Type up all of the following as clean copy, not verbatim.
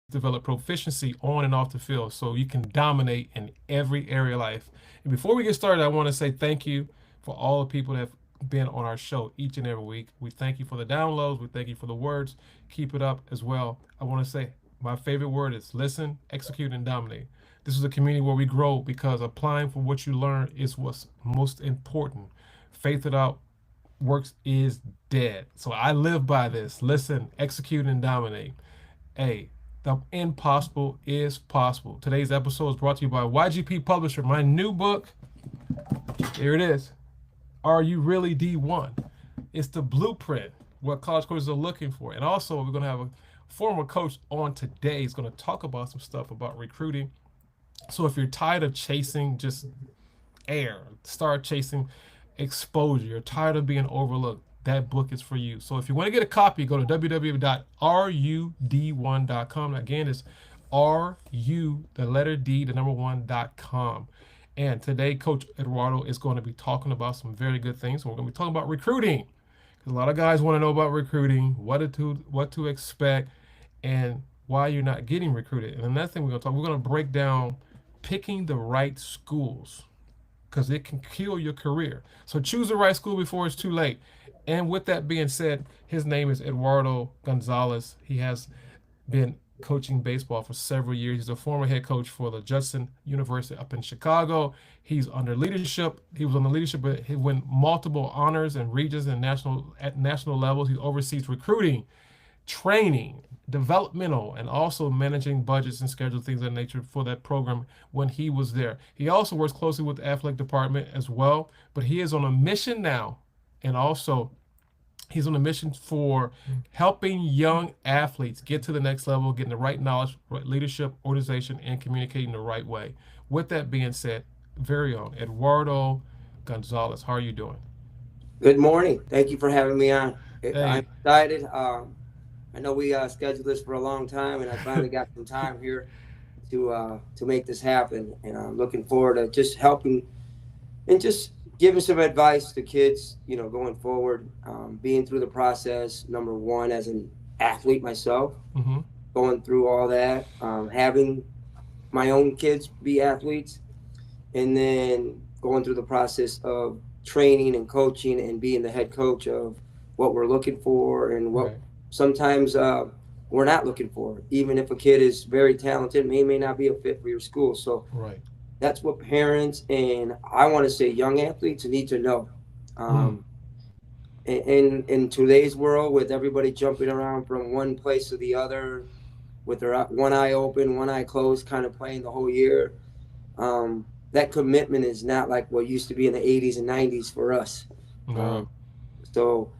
develop proficiency on and off the field so you can dominate in every area of life. And before we get started, I want to say thank you for all the people that have been on our show each and every week. We thank you for the downloads. We thank you for the words. Keep it up as well. I want to say my favorite word is listen, execute, and dominate. This is a community where we grow because applying for what you learn is what's most important. Faith without works is dead. So I live by this. Listen, execute, and dominate. Hey, the impossible is possible. Today's episode is brought to you by YGP Publisher. My new book, here it is. Are You Really D1? It's the blueprint, what college coaches are looking for. And also, we're going to have a former coach on today. He's going to talk about some stuff about recruiting. So if you're tired of chasing just air, start chasing exposure. You're tired of being overlooked. That book is for you. So if you want to get a copy, go to www.rud1.com. Again, it's RU, the letter D, the number 1.com. And today, Coach Eduardo is going to be talking about some very good things. We're going to be talking about recruiting. Because a lot of guys want to know about recruiting, what to expect, and why you're not getting recruited. And another thing we're going to break down picking the right schools, because it can kill your career. So choose the right school before it's too late. And with that being said, his name is Eduardo Gonzalez. He has been coaching baseball for several years. He's a former head coach for the Judson University up in Chicago. He's under leadership. He was on the leadership, but he won multiple honors and regions and at national levels. He oversees recruiting, training, developmental, and also managing budgets and schedule things of that nature for that program when he was there. He also works closely with the athletic department as well, but he is on a mission now, and also he's on a mission for helping young athletes get to the next level, getting the right knowledge, right leadership, organization, and communicating the right way. With that being said, very own Eduardo Gonzalez, how are you doing? Good morning. Thank you for having me on. I'm Hey, excited. I know we scheduled this for a long time, and I finally got some time here to make this happen. And I'm looking forward to just helping and just giving some advice to kids, going forward, being through the process. Number one, as an athlete myself, mm-hmm. going through all that, having my own kids be athletes, and then going through the process of training and coaching and being the head coach of what we're looking for and what Right, sometimes we're not looking for. Even if a kid is very talented, may not be a fit for your school. So right. that's what parents and I want to say young athletes need to know. Mm, Um, in today's world, with everybody jumping around from one place to the other, with their one eye open, one eye closed, kind of playing the whole year, that commitment is not like what used to be in the 80s and 90s for us. Um, no, so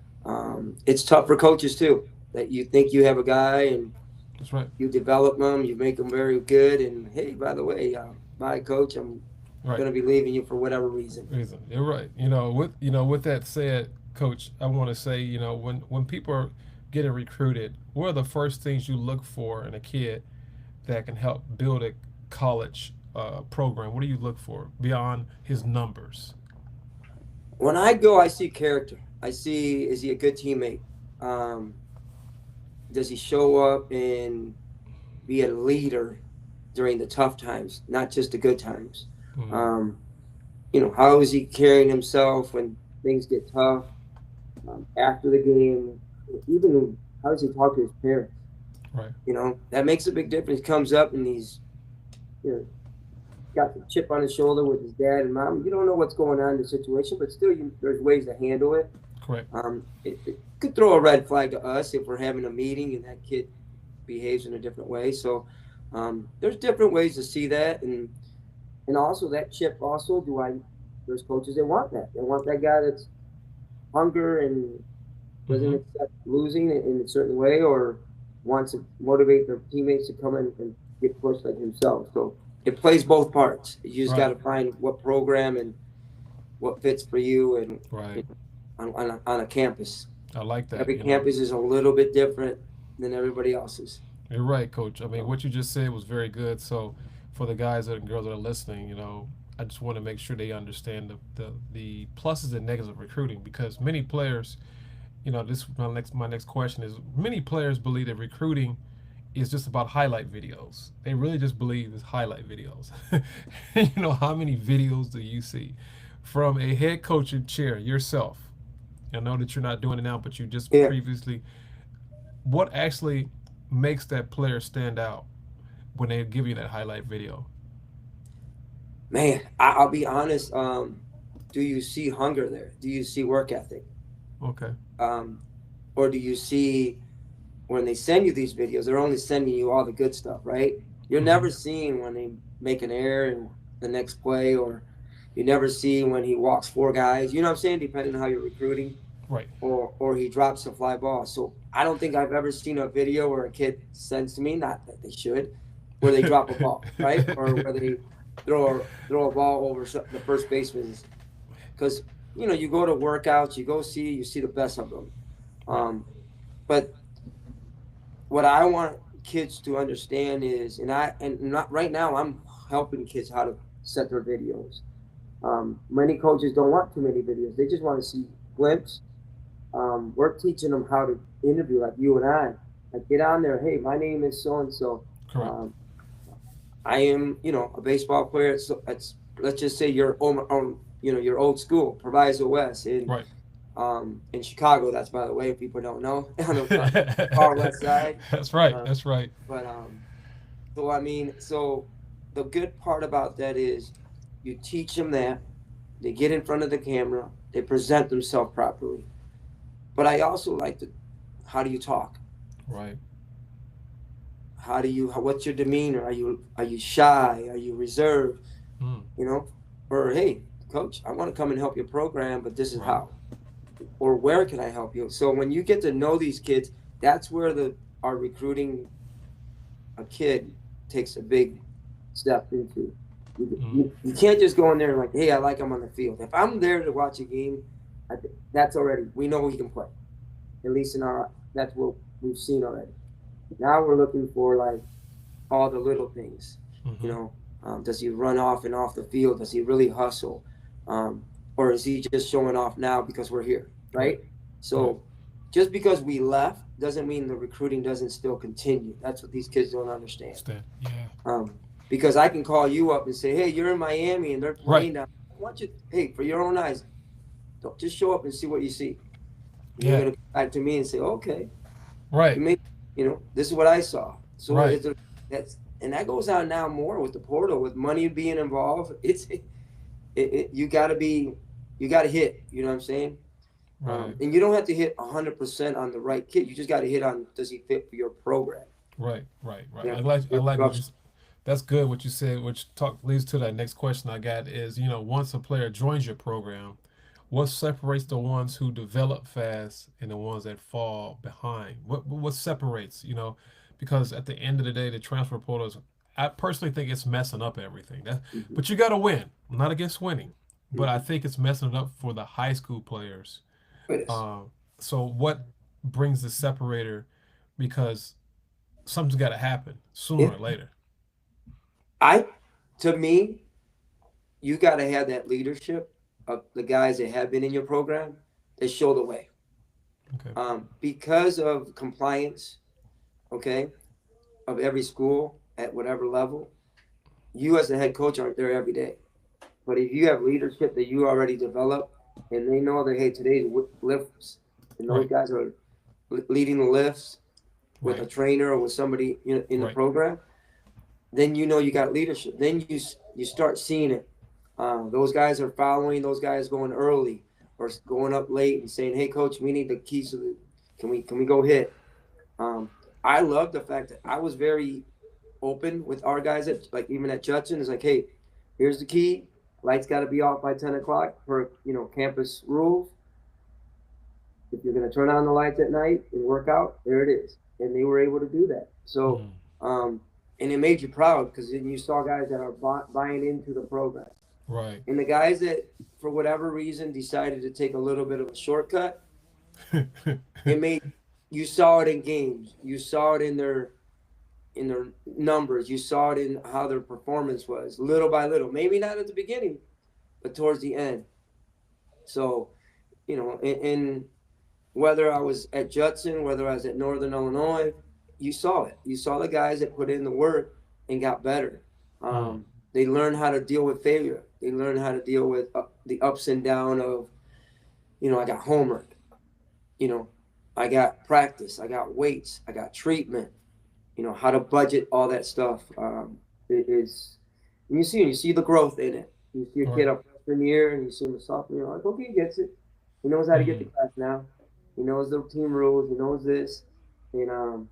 it's tough for coaches too. That you think you have a guy and that's right. you develop them, you make them very good, and hey, by the way, bye, coach, I'm Right. going to be leaving you for whatever reason. Reason. You're right. With that said, Coach, I want to say, when people are getting recruited, what are the first things you look for in a kid that can help build a college program? What do you look for beyond his numbers? When I go, I see character. I see, is he a good teammate? Um, does he show up and be a leader during the tough times, not just the good times? Mm-hmm. Um, how is he carrying himself when things get tough? After the game, even how does he talk to his parents? Right. That makes a big difference. Comes up and he's you know, got the chip on his shoulder with his dad and mom. You don't know what's going on in the situation, but still, there's ways to handle it. Correct. It could throw a red flag to us if we're having a meeting and that kid behaves in a different way. So there's different ways to see that, and also that chip. Also, there's coaches that want that. They want that guy that's hunger and doesn't Mm-hmm. accept losing in a certain way, or wants to motivate their teammates to come in and get pushed like himself. So it plays both parts. You just got Right. to find what program and what fits for you and Right. on a campus. I like that. Every campus is a little bit different than everybody else's. You're right, Coach. I mean, what you just said was very good. So, for the guys and girls that are listening, I just want to make sure they understand the pluses and negatives of recruiting because many players, this my next question is many players believe that recruiting is just about highlight videos. They really just believe it's highlight videos. You know, how many videos do you see from a head coaching chair yourself? I know that you're not doing it now, but you just Yeah, previously. What actually makes that player stand out when they give you that highlight video? man, I'll be honest. Do you see hunger there? Do you see work ethic? Okay. Um, or do you see when they send you these videos, they're only sending you all the good stuff, right? You're Mm-hmm. never seeing when they make an error in the next play, or you never see when he walks four guys. You know what I'm saying? Depending on how you're recruiting, Right. or he drops a fly ball. So I don't think I've ever seen a video where a kid sends to me, not that they should, where they drop a ball, right, or where they throw a ball over the first baseman's, because you go to workouts, you see the best of them. Right. But what I want kids to understand is, and not right now, I'm helping kids how to set their videos. Many coaches don't want too many videos; they just want to see glimpse. We're teaching them how to interview, like you and I. Like, get on there. Hey, my name is so and so. Correct. I am, a baseball player. So let's just say you're on, your old school, Proviso West Right. in Chicago. That's, by the way, if people don't know, on the far west side. That's right. Uh, That's right. but so I mean, so the good part about that is you teach them that they get in front of the camera, they present themselves properly. But I also like to, how do you talk? Right. What's your demeanor? Are you shy? Are you reserved? Mm. You know, or hey, coach, I want to come and help your program, but this is Right. how, or where can I help you? So when you get to know these kids, that's where the our recruiting a kid takes a big step into. Mm. You can't just go in there and like, hey, I like him on the field. If I'm there to watch a game, that's already, we know he can play. At least that's what we've seen already. Now we're looking for like all the little things. You Mm-hmm. know, does he run off and off the field? Does he really hustle? Or is he just showing off now because we're here, Right. right? Right. So just because we left doesn't mean the recruiting doesn't still continue. That's what these kids don't understand. Stand. Yeah. Um, because I can call you up and say, hey, you're in Miami and they're Right. playing down. I want you, hey, for your own eyes, don't just show up and see what you see. And you're Yeah. gonna come back to me and say, okay, Right. you may, this is what I saw. So Right. and that goes on now more with the portal, with money being involved. You gotta hit. You know what I'm saying? Right. And you don't have to hit 100% on the right kid. You just got to hit on, does he fit for your program? Right. Right. Right. You know, I your like what you. structure. That's good what you said. Which talk leads to that next question I got is, once a player joins your program, what separates the ones who develop fast and the ones that fall behind? What separates? Because at the end of the day, the transfer portal is. I personally think it's messing up everything. Mhm. But you got to win. I'm not against winning, but I Mhm. think it's messing it up for the high school players. It is. Uh, so what brings the separator? Because something's got to happen sooner Yeah. or later. I, to me, you got to have that leadership of the guys that have been in your program that show the way. Okay. Because of compliance, okay, of every school at whatever level, you as the head coach aren't there every day. But if you have leadership that you already developed, and they know that, hey, today's lifts, and those Right. guys are leading the lifts with a Right. trainer or with somebody in the Right. program, then you got leadership. Then you start seeing it. Those guys are following. Those guys going early or going up late and saying, "Hey, coach, we need the keys to the. Can we go hit?" Um, I love the fact that I was very open with our guys at, like, even at Judson. It's like, hey, here's the key. Lights got to be off by 10 o'clock per campus rules. If you're going to turn on the lights at night and work out, there it is. And they were able to do that. So, Mm. and it made you proud because then you saw guys that are buying into the program. Right. And the guys that, for whatever reason, decided to take a little bit of a shortcut, it made, you saw it in games. You saw it in their numbers. You saw it in how their performance was, little by little. Maybe not at the beginning, but towards the end. So, in whether I was at Judson, whether I was at Northern Illinois, you saw it. You saw the guys that put in the work and got better. Mm. They learned how to deal with failure. They learned how to deal with the ups and down of, I got homework. You know, I got practice. I got weights. I got treatment. How to budget all that stuff. It is, and you see the growth in it. You see a kid Right. up freshman year, and you see him a sophomore year. Like, okay, he gets it. He knows how to get to Mm. class now. He knows the team rules. He knows this, and Mm.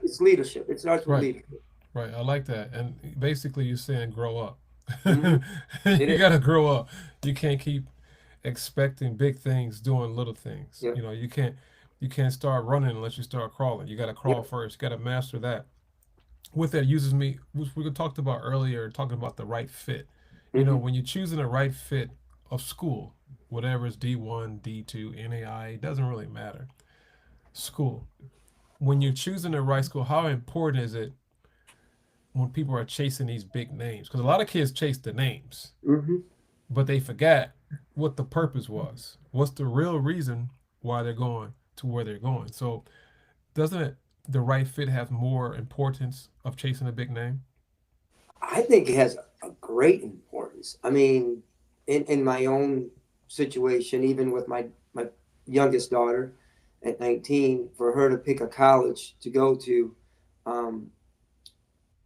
it's leadership. It starts with Right. leadership. Right. I like that. And basically, you're saying grow up. Hmm. It You is. got to grow up. You can't keep expecting big things doing little things. Yeah. You can't start running unless you start crawling. You got to crawl Yep. first. You got to master that. With that uses me, which we talked about earlier, talking about the right fit. Hmm. When you're choosing the right fit of school, whatever is D1, D2, NAI, it doesn't really matter. School. When you're choosing the right school, how important is it when people are chasing these big names? Because a lot of kids chase the names, Hmm. but they forget what the purpose was. What's the real reason why they're going to where they're going? So doesn't it, the right fit have more importance of chasing a big name? I think it has a great importance. I mean, in my own situation, even with my youngest daughter at 19, for her to pick a college to go to, um,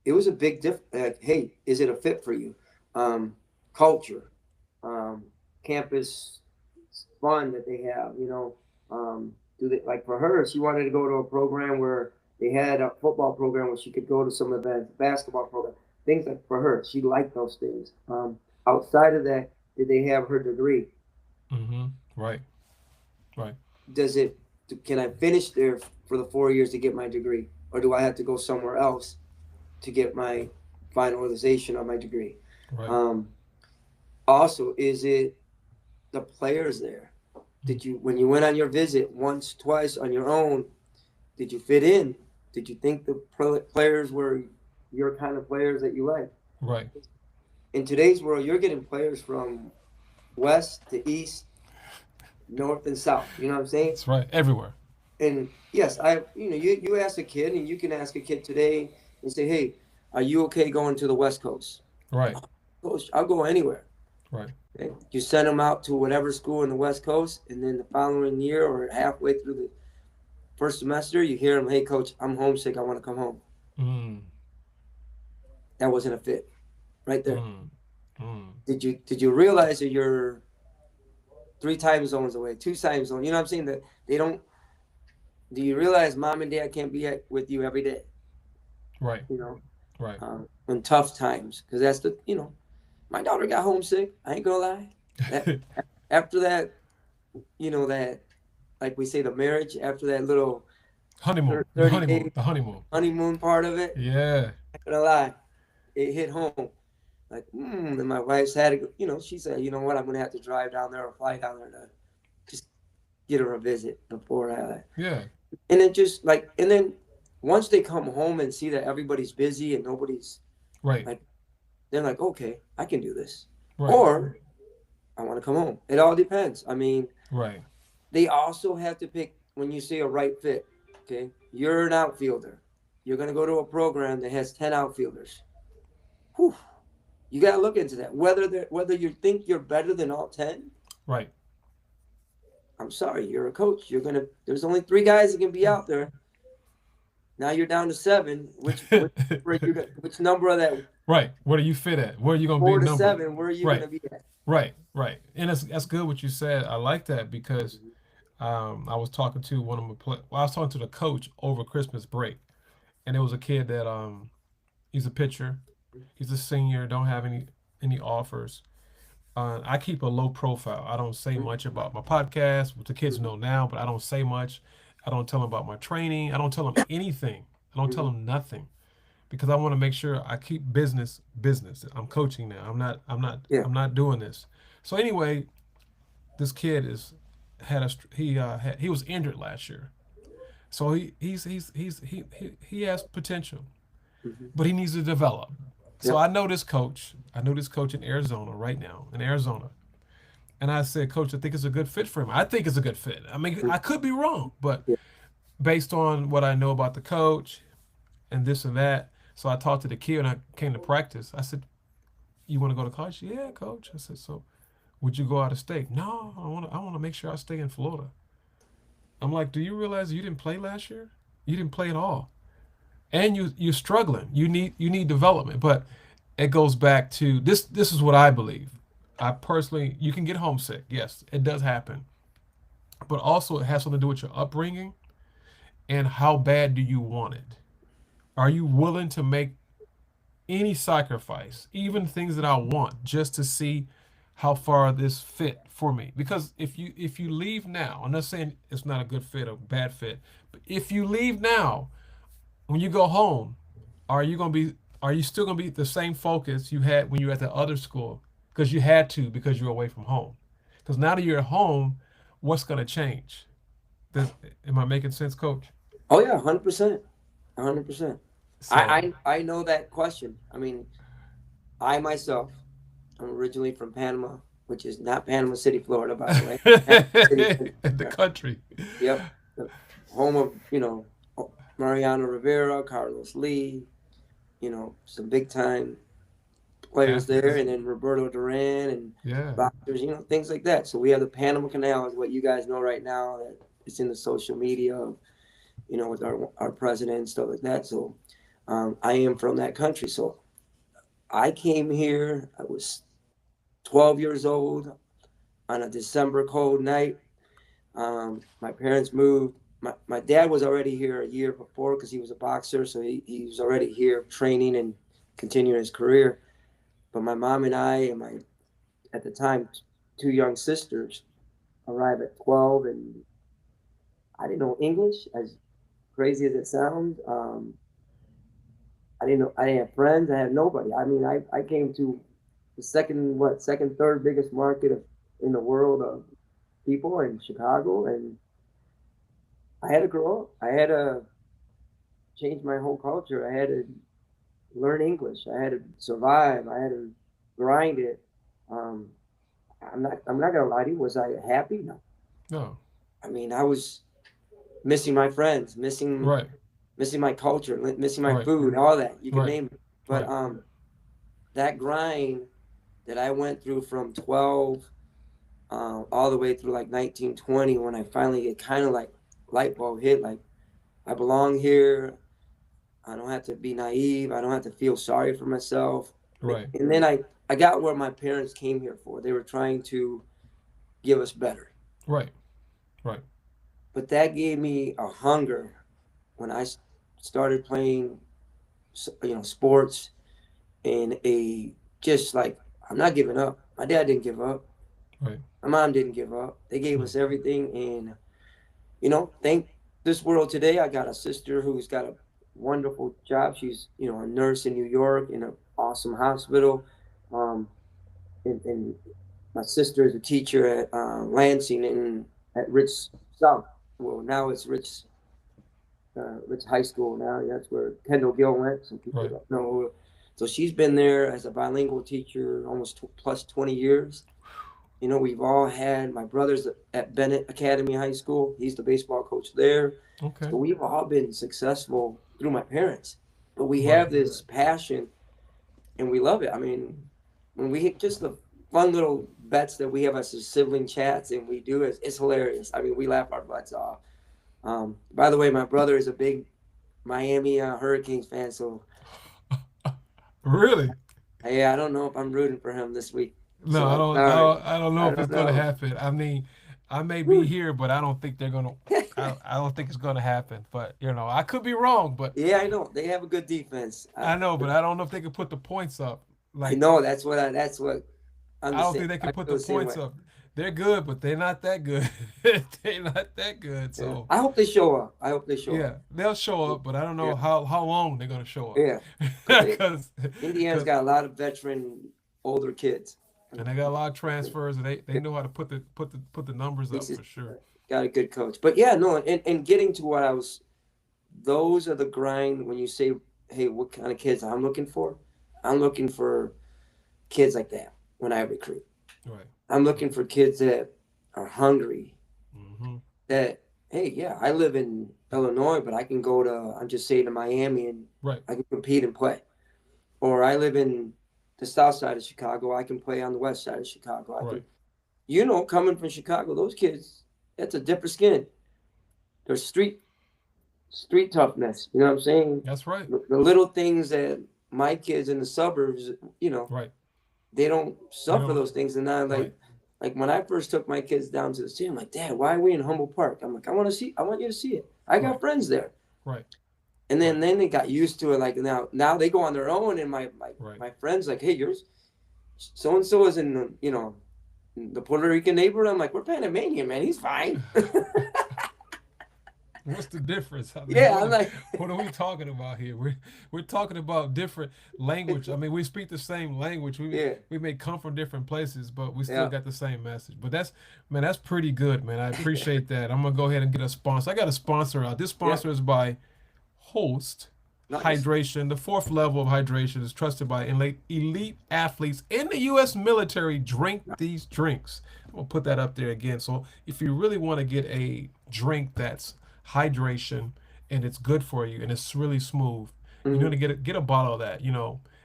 it was a big diff. Like, hey, is it a fit for you? Culture, um, campus fun that they have. Do they like for her? She wanted to go to a program where they had a football program where she could go to some events, basketball program, things like for her. She liked those things. Outside of that, did they have her degree? Mm-hmm. Right. Right. Does it? Can I finish there for the 4 years to get my degree, or do I have to go somewhere else to get my finalization of my degree? Right. Um, Also, is it the players there? Did you, when you went on your visit once, twice on your own, did you fit in? Did you think the players were your kind of players that you like? Right. In today's world, you're getting players from west to east, north and south. You know what I'm saying? That's right. Everywhere. And yes, you ask a kid, and you can ask a kid today and say, "Hey, are you okay going to the West Coast?" Right. Coach, I'll go anywhere. Right. Okay? You send them out to whatever school in the West Coast, and then the following year or halfway through the first semester, you hear them, "Hey, coach, I'm homesick. I want to come home." Mm. That wasn't a fit, right there. Mm. Mm. Did you realize that you're three time zones away, two time zones? You know what I'm saying? That they don't. Do you realize mom and dad can't be with you every day? Right. You know, Right. in tough times, because that's my daughter got homesick. I ain't gonna lie. That after that, that, like we say, the marriage after that little Honeymoon. The 30 honeymoon. days The honeymoon. honeymoon part of it. Yeah. Not gonna lie, it hit home. Like, and my wife's had to, she said, you know what, I'm gonna have to drive down there or fly down there to just get her a visit before I. Yeah. And it just like, and then once they come home and see that everybody's busy and nobody's Right. like, they're like, okay, I can do this, Right. or I want to come home. It all depends. I mean, Right. they also have to pick when you say a right fit. Okay, you're an outfielder. You're gonna go to a program that has 10 outfielders. Whew. You gotta look into that. Whether you think you're better than all 10, Right. I'm sorry, you're a coach. There's only 3 guys that can be out there. Now you're down to 7. Which number of that Right. Where do you fit at? Where are you gonna be four to numbered? seven? Where are you Right. gonna be at? Right. Right. And that's good what you said. I like that because I was talking to one of my I was talking to the coach over Christmas break, and it was a kid that he's a pitcher, he's a senior, don't have any offers. I keep a low profile. I don't say much about my podcast, what the kids know now, but I don't say much. I don't tell them about my training. I don't tell them anything. I don't tell Mhm. them nothing because I want to make sure I keep business business. I'm coaching now. I'm not. I'm not. Yeah. I'm not doing this. So anyway, this kid is had a he was injured last year. So he has potential, Hmm. but he needs to develop. So Yep. I know this coach. I know this coach in Arizona right now in Arizona, and I said, Coach, I think it's a good fit for him. I think it's a good fit. I mean, I could be wrong, but Yeah. based on what I know about the coach and this and that. So I talked to the kid when I came to practice. I said, "You want to go to college?" "Yeah, coach." I said, "So would you go out of state?" "No, I want to make sure I stay in Florida." I'm like, "Do you realize you didn't play last year? You didn't play at all, and you're struggling. You need development." But it goes back to this. This is what I believe. I personally, you can get homesick. Yes, it does happen, but also it has something to do with your upbringing and how bad do you want it. Are you willing to make any sacrifice, even things that I want, just to see how far this fit for me? Because if you leave now, I'm not saying it's not a good fit or bad fit, but if you leave now, when you go home, are you gonna be are you still gonna be the same focus you had when you were at the other school? Because you had to because you're away from home. Because now that you're at home, what's gonna change? Does, am I making sense, Coach? Oh yeah, 100%, 100%. So I know that question. I mean, I myself, I'm originally from Panama, which is not Panama City, Florida, by the way. Panama City, the country. yep, the home of Mariano Rivera, Carlos Lee, some big time players there, Athletes. and then Roberto Duran and Yeah. boxers, things like that. So we have the Panama Canal, is what you guys know right now. That it's in the social media, with our president and stuff like that. So I am from that country. So I came here. I was 12 years old on a December cold night. My parents moved. My dad was already here a year before because he was a boxer, so he was already here training and continuing his career. But my mom and I and my, at the time, two young sisters arrived at 12, and I didn't know English, as crazy as it sounds. I didn't know. I didn't have friends. I had nobody. I mean, I came to the second, third biggest market in the world of people in Chicago, and I had to grow up. I had to change my whole culture. I had to learn English. I had to survive. I had to grind it. Um, I'm not gonna lie to you. Was I happy? No. No. I mean, I was missing my friends, missing Right. missing my culture, missing my Right. food, all that. You can Right. name it. But Right. that grind that I went through from 12 all the way through like 1920, when I finally get kind of like light bulb hit, like I belong here. I don't have to be naive. I don't have to feel sorry for myself. Right. And then I got what my parents came here for. They were trying to give us better. Right. Right. But that gave me a hunger when I started playing, sports, in a just like, I'm not giving up. My dad didn't give up. Right. My mom didn't give up. They gave Hmm. us everything, and thank this world today. I got a sister who's got a wonderful job. She's a nurse in New York in an awesome hospital. Um, and my sister is a teacher at Lansing and at Rich South. Well, now it's Rich High School now. That's where Kendall Gill went. Some people Right. don't know. So she's been there as a bilingual teacher almost plus 20 years. We've all had, my brother's at Bennett Academy High School. He's the baseball coach there. Okay. So we've all been successful through my parents. But we Right. have this passion and we love it. I mean, when we hit just the fun little bets that we have as sibling chats and we do, it's hilarious. I mean, we laugh our butts off. By the way, my brother is a big Miami Hurricanes fan. So, Really? yeah, I don't know if I'm rooting for him this week. No, So I I'm don't. I sorry. don't. I don't know I if it's don't gonna know. happen. I mean, I may be here, but I don't think they're gonna. I don't think it's gonna happen. But I could be wrong. But Yeah, I know they have a good defense. I know. But I don't know if they could put the points up. I Like know that's what I'm I the don't same. think they I could put feel the the same points way. up. They're good, but they're not that good. They're not that good. Yeah. So I hope they show up. I hope they show yeah, up. they'll show up, but I don't Yeah, know how long they're gonna show up. yeah. Because Because Indiana's because got a lot of veteran older kids. and they got a lot of transfers, and they know how to put the numbers He's up just for sure. got a good coach. But yeah, no, and getting to what I was, those are the grind when you say, hey, what kind of kids I'm looking for? I'm looking for kids like that when I recruit. Right. I'm looking for kids that are hungry, Hmm. that hey, yeah, I live in Illinois, but I can go to, I'm just saying, to Miami, and Right. I can compete and play. Or I live in the south side of Chicago, I can play on the west side of Chicago. I Right. can, coming from Chicago, those kids, that's a different skin. They're street toughness. You know what I'm saying? That's right. The little things that my kids in the suburbs, Right. they don't They suffer don't. those things. And I Right. like when I first took my kids down to the city, I'm like, Dad, why are we in Humboldt Park? I'm like, I want you to see it. I Right. got friends there. Right. And Right. then they got used to it. Like now they go on their own, and Right. my friends like, hey, yours so and so is in the Puerto Rican neighborhood. I'm like, we're Panamanian, man. He's fine. What's the difference? I mean, Yeah, I'm like, what are we talking about here? We're talking about different language. I mean, we speak the same language. yeah, We may come from different places, but we still yeah, got the same message. But that's man, that's pretty good, man. I appreciate that. I'm gonna go ahead and get a sponsor. I got a sponsor out. This yeah. sponsor is by Host Nice. Hydration. The fourth level of hydration is trusted by elite athletes in the U.S. military. Drink these drinks. I'm gonna put that up there again. So if you really want to get a drink that's hydration and it's good for you and it's really smooth, you know Mm-hmm. to get a bottle of that.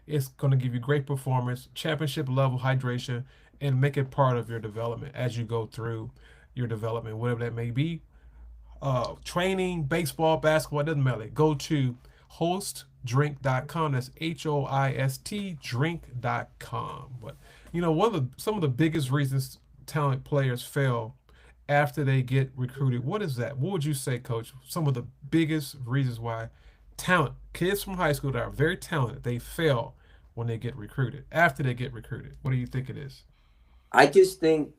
It's gonna give you great performance, championship level hydration, and make it part of your development as you go through your development, whatever that may be, training, baseball, basketball, it doesn't matter. Go to hostdrink.com. That's HOIST drink.com. But some of the biggest reasons talent players fail after they get recruited. What is that? What would you say, coach? Some of the biggest reasons why talent kids from high school that are very talented, they fail when they get recruited. After they get recruited. What do you think it is? I just think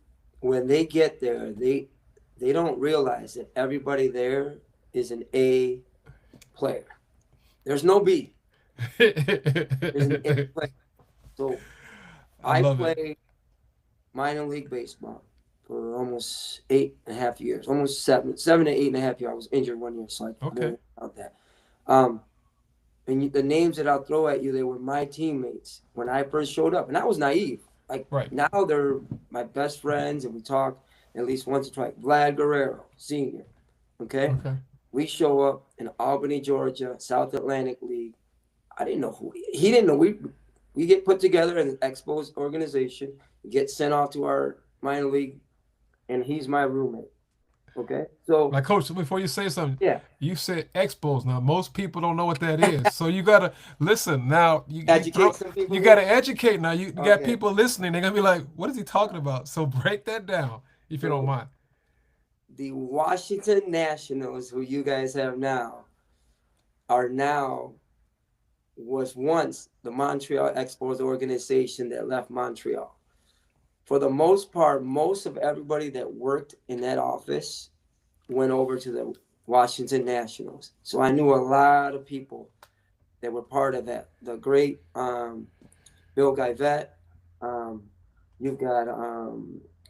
when they get there, they don't realize that everybody there is an A player. There's no B. There's an A I player. So I love it. played minor league baseball for almost 8.5 years, almost 7 to 8.5 years. I was injured one year, so I Okay. didn't count that. Um, and the names that I'll throw at you, they were my teammates when I first showed up, and I was naive. Like Right. now, they're my best friends, and we talk at least once or twice. Vlad Guerrero, senior. Okay, Okay. we show up in Albany, Georgia, South Atlantic League. I didn't know who he didn't know we get put together in an Expos organization, get sent off to our minor league, and he's my roommate. Okay, so Like, coach, before you say something, yeah, you said expos. Now, most people don't know what that is. So you gotta listen. Now educate some people you here. gotta educate. Now you got Okay, people listening. They're gonna be like, "What is he talking about?" So break that down, if you don't so mind. the Washington Nationals, who you guys have now, are now was once the Montreal Expos organization that left Montreal. For the most part, most of everybody that worked in that office went over to the Washington Nationals. So I knew a lot of people that were part of that. The great Bill Guyvet, um, you've got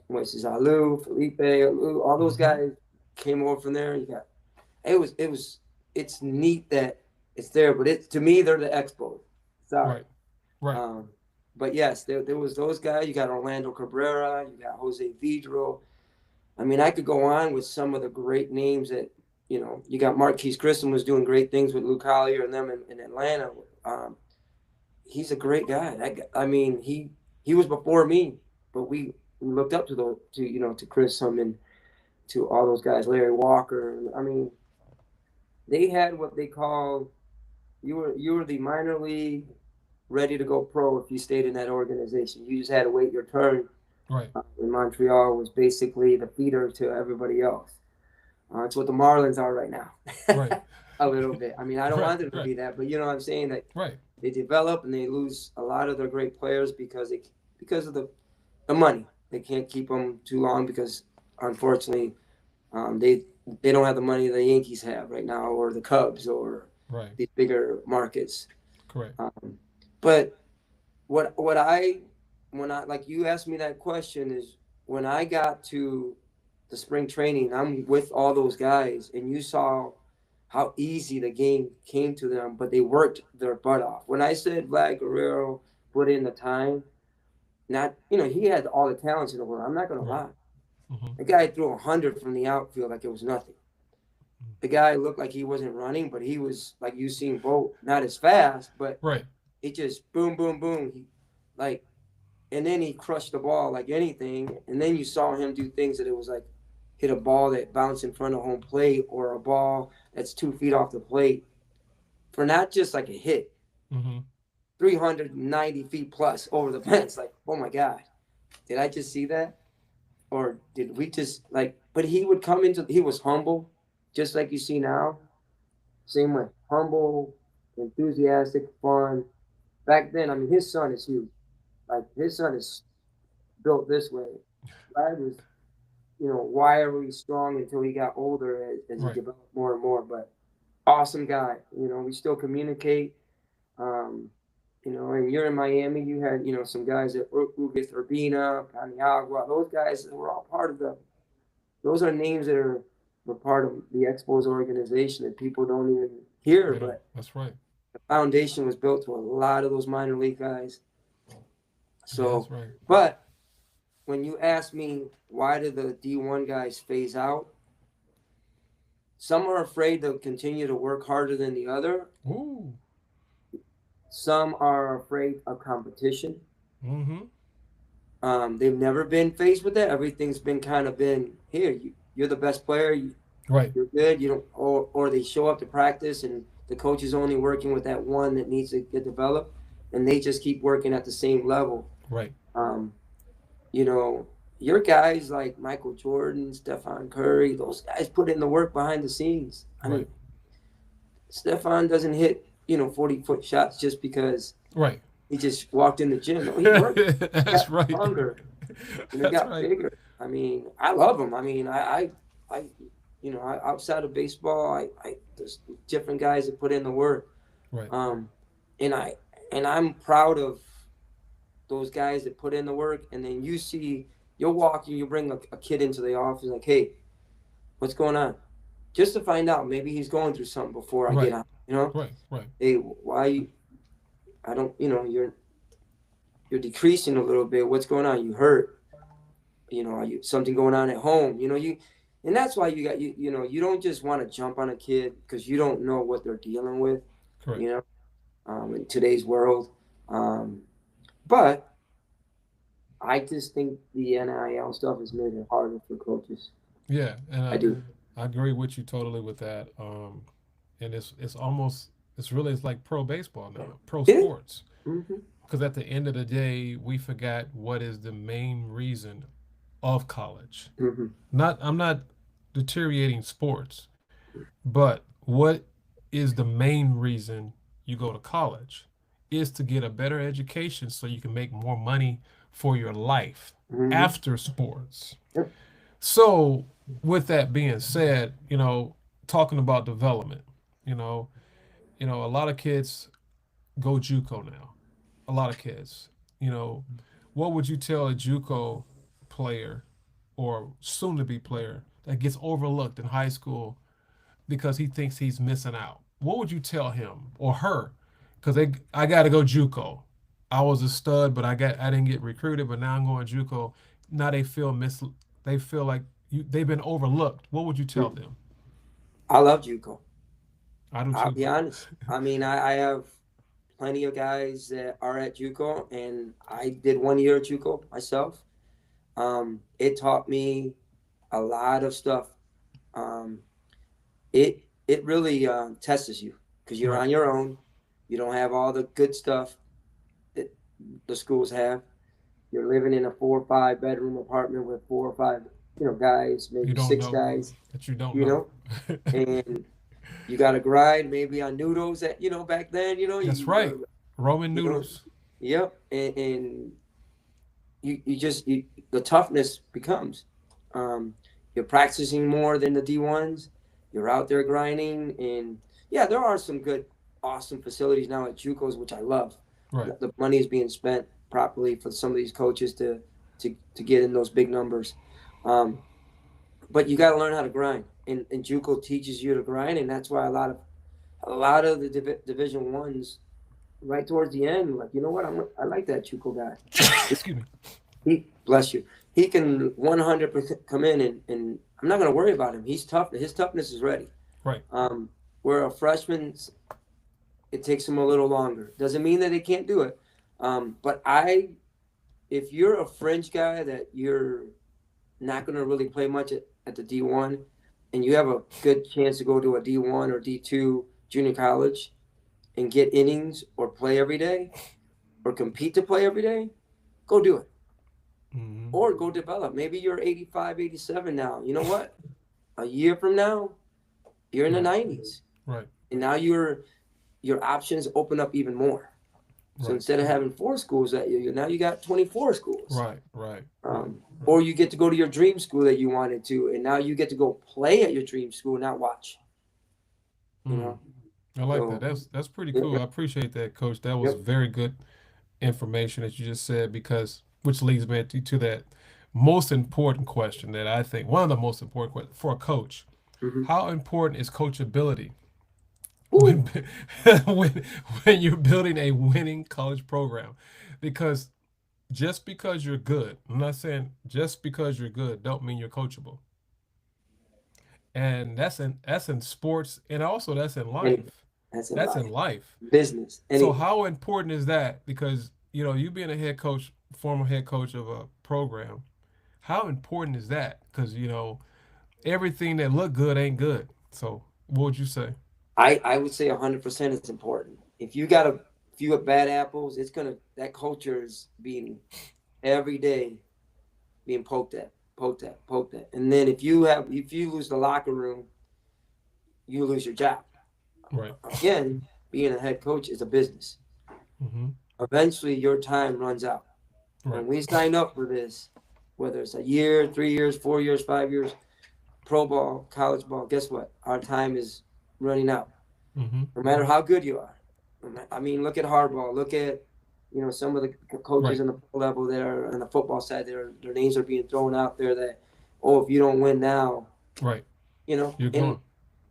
what's his Alou, Felipe, Alou, all those Hmm. guys came over from there. You got it's neat that it's there, but it to me they're the Expos. Sorry. Right. Right. Um, but yes, there was those guys. You got Orlando Cabrera, you got Jose Vidro. I mean, I could go on with some of the great names that you got Marquise Grissom was doing great things with Luke Collier and them in Atlanta. Um, he's a great guy. I mean, he was before me, but we looked up to to Grissom and to all those guys, Larry Walker. I mean, they had what they call you were the minor league ready to go pro if you stayed in that organization. You just had to wait your turn. Right. In Montreal was basically the feeder to everybody else. It's what the Marlins are right now, Right. a little bit. I mean, I don't Right. want them to Right. be that, but you know what I'm saying. That Right. they develop and they lose a lot of their great players because of the money. They can't keep them too long because unfortunately they don't have the money the Yankees have right now or the Cubs or Right. these bigger markets. Correct. But what I when I like you asked me that question is when I got to the spring training, I'm with all those guys, and you saw how easy the game came to them, but they worked their butt off. When I said Vlad Guerrero put in the time, not he had all the talents in the world. I'm not gonna Right. lie. Hmm. The guy threw 100 from the outfield like it was nothing. the guy looked like he wasn't running, but he was like Usain Bolt, not as fast, but Right. it just boom, boom, boom. He like, and then he crushed the ball like anything, and then you saw him do things that it was like hit a ball that bounced in front of home plate or a ball that's 2 feet off the plate for not just like a hit, Mm-hmm. 390 feet plus over the fence. Like, oh my God, did I just see that? Or did we just like, but he would come into, he was humble, just like you see now. Same way, humble, enthusiastic, fun. Back then, I mean, his son is huge. Like, his son is built this way. Lad was, wiry, strong until he got older as he Right. developed more and more. But awesome guy. We still communicate. Um, and you're in Miami. You had, some guys at Ugas Urbina, Paniagua. Those guys were all part of the. Those are names that were part of the Expos organization that people don't even hear. They don't. But That's right. the foundation was built to a lot of those minor league guys. Yeah, that's So, right. but when you ask me why do the D1 guys phase out, some are afraid to continue to work harder than the other. Ooh. Some are afraid of competition. Mm-hmm. They've never been faced with that. Everything's been kind of been here. You're the best player. Right. You're good. You don't, or they show up to practice and the coach is only working with that one that needs to get developed, and they just keep working at the same level. Right. Um, you know, your guys like Michael Jordan, Stephen Curry, those guys put in the work behind the scenes. I Right. mean, Stefan doesn't hit, 40-foot shots just because Right. he just walked in the gym. No, he worked, That's got right. stronger, and he That's got right. bigger. I mean, I love him. I mean, outside of baseball, there's different guys that put in the work. Right. Um, and I'm proud of those guys that put in the work. And then you'll walk and you bring a kid into the office like, hey, what's going on? Just to find out, maybe he's going through something before I get Right. on. You know, Right. Right. hey, why? I don't. You're decreasing a little bit. What's going on? You hurt? Are you something going on at home? And that's why you don't just want to jump on a kid because you don't know what they're dealing with. Correct. You know, in today's world. Um, but I just think the NIL stuff has made it harder for coaches. Yeah, and I do. I agree with you totally with that. And it's almost it's like pro baseball now, pro Yeah. sports. Mm-hmm. Because at the end of the day, we forgot what is the main reason of college. Mm-hmm. Not I'm not deteriorating sports, but what is the main reason you go to college is to get a better education so you can make more money for your life Mm-hmm. after sports. Yep. So, with that being said, talking about development, you know, a lot of kids go JUCO now. A lot of kids, you know, what would you tell a JUCO player or soon to be player that gets overlooked in high school because he thinks he's missing out? What would you tell him or her? Because I got to go JUCO. I was a stud, but I didn't get recruited, but now I'm going JUCO. Now they feel like they've been overlooked. What would you tell Mm-hmm. them? I love JUCO. I do I'll too, be bro. honest. I mean, I have plenty of guys that are at JUCO, and I did 1 year at JUCO myself. It taught me a lot of stuff. Um, it really tests you because you're Right. on your own. You don't have all the good stuff that the schools have. You're living in a 4 or 5 bedroom apartment with 4 or 5, guys, You maybe don't six know guys, that you don't you know. know, and you got to grind maybe on noodles that back then That's you right. Roman you know noodles. yep, and the toughness becomes um, you're practicing more than the D1s. You're out there grinding, and yeah, there are some good, awesome facilities now at JUCOs, which I love. Right. The money is being spent properly for some of these coaches to get in those big numbers. Um, but you got to learn how to grind, and JUCO teaches you to grind, and that's why a lot of the Division Ones right towards the end, like what, I like that JUCO guy. Excuse me. He bless you. He can 100% come in, and I'm not going to worry about him. He's tough. His toughness is ready. Right. Where a freshman, it takes them a little longer. Doesn't mean that they can't do it. But if you're a fringe guy that you're not going to really play much at the D1, and you have a good chance to go to a D1 or D2 junior college and get innings or play every day or compete to play every day, go do it. Mm-hmm. Or go develop. Maybe you're 85, 87 now. You know what? A year from now, you're in the Right. 90s. Right. And now your options open up even more. So Right. instead of having 4 schools that year, now you got 24 schools. Right. Right. Right. Right. Or you get to go to your dream school that you wanted to, and now you get to go play at your dream school, not watch. You Mm. know, I like that. so That's pretty yep, cool. I appreciate that, Coach. That was yep. very good information that you just said because which leads me to that most important question that I think one of the most important questions for a coach. Mm-hmm. How important is coachability when Ooh, when when you're building a winning college program? Because just because you're good, I'm not saying just because you're good don't mean you're coachable. And that's in sports and also that's in anything life. that's in That's in life, life. business, So anything. how important is that? Because you being a head coach, former head coach of a program, how important is that? Because everything that look good ain't good. So what would you say? I would say 100% is important. If you got a few bad apples, that culture is being every day being poked at. And then if you lose the locker room, you lose your job. Right. Again, being a head coach is a business. Mm-hmm. Eventually, your time runs out. Right. When we sign up for this, whether it's a year, 3 years, 4 years, 5 years, pro ball, college ball, guess what? Our time is running out. Mm-hmm. No matter how good you are. I mean, look at hardball. Look at some of the coaches Right. on the pro level that are on the football side. Their names are being thrown out there that, oh, if you don't win now, Right. You're and gone.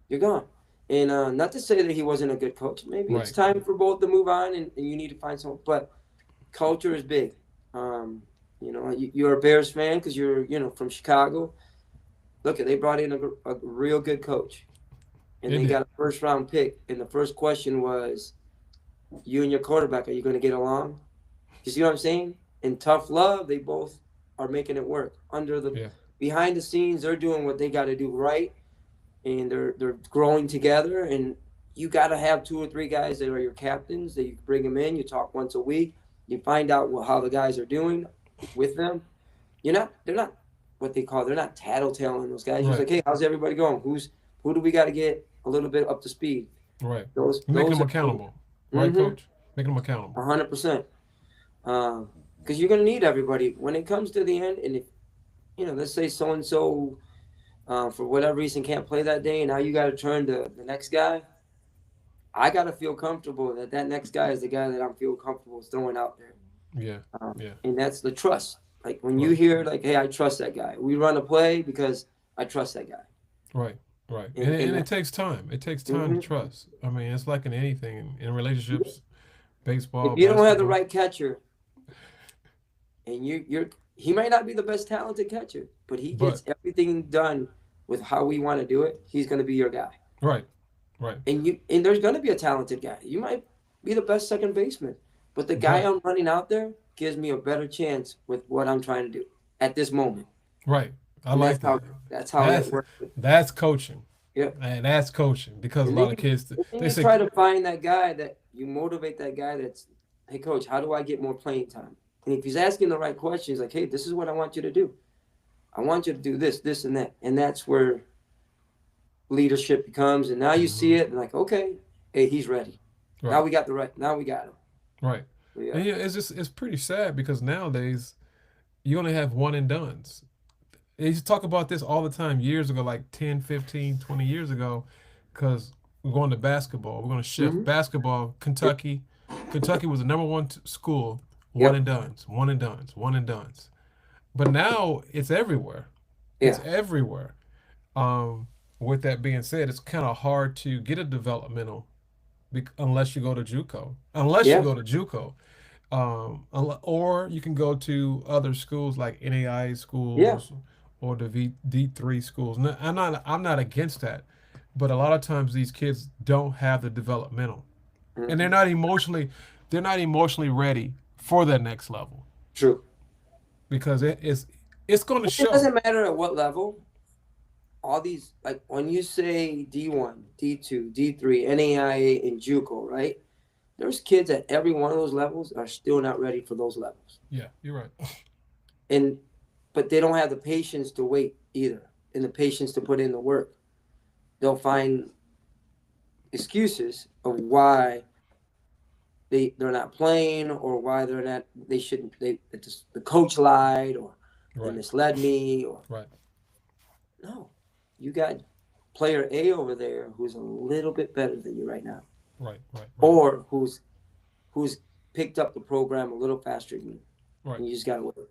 you're gone. And not to say that he wasn't a good coach. Maybe it's Right. time for both to move on, and you need to find someone. But culture is big. Um, you're a Bears fan because you're from Chicago. Look, they brought in a real good coach, and They they got did. a first round pick. And the first question was, you and your quarterback, are you going to get along? You see what I'm saying? In tough love, they both are making it work. Under the Yeah. behind the scenes, they're doing what they got to do right, and they're growing together. And you got to have 2 or 3 guys that are your captains. That you bring them in. You talk once a week. You find out how the guys are doing with them. They're not what they call. They're not tattletaling those guys. You're just Right. like, hey, how's everybody going? Who do we got to get a little bit up to speed? Right. Those Making those them are accountable. Right, mm-hmm, Coach? Making them accountable. 100%. Because you're going to need everybody when it comes to the end. And if let's say so and so for whatever reason can't play that day, and now you got to turn to the next guy. I got to feel comfortable that next guy is the guy that I'm feel comfortable throwing out there, Yeah. Yeah. and that's the trust. Like when you Right. hear like, "Hey, I trust that guy." We run a play because I trust that guy, Right. Right. And, and and it that, takes time. It takes time to mhm. trust. I mean, it's like in anything in relationships, If baseball, you don't have the basketball. right catcher, and he might not be the best talented catcher, but he But gets everything done with how we want to do it. He's going to be your guy. right. Right. And there's going to be a talented guy. You might be the best second baseman, but the guy But I'm running out there gives me a better chance with what I'm trying to do at this moment. right. I And like that. that's how that That's works. that's coaching. Yeah. And that's coaching because a And then lot of kids they you say, try to find that guy that you motivate that guy that's, hey coach, how do I get more playing time? And if he's asking the right questions, like, hey, this is what I want you to do. I want you to do this, this, and that. And that's where leadership becomes. And now you see hmm it and like, okay, hey, he's ready. right, Now we got him. right. Yeah. And yeah, it's pretty sad because nowadays you only have one and dones. They used to talk about this all the time years ago, like 10, 15, 20 years ago, because we're going to basketball. We're going to shift Mm-hmm. basketball. Yep. Kentucky was the number one school, one Yep. and dones, one and dones, one and dones. But now it's everywhere. It's Yeah. everywhere. Um, with that being said, it's kind of hard to get a developmental unless you go to JUCO. Unless you Yeah. go to JUCO, or you can go to other schools like NAI Yeah. schools or the D3 schools. No, I'm not against that, but a lot of times these kids don't have the developmental, and Hmm. they're not emotionally ready for that next level True. because it's going to It show. doesn't matter at what level. All these, like when you say D1, D2, D3, NAIA, and JUCO, right? There's kids at every one of those levels are still not ready for those levels, Yeah, you're right. and but they don't have the patience to wait either, and the patience to put in the work. They'll find excuses of why they're not playing or why they're not they shouldn't the coach lied or they Right, misled me or right, no, you got player A over there who's a little bit better than you right now, right, right, right, or who's picked up the program a little faster than you, right, and you just got to work.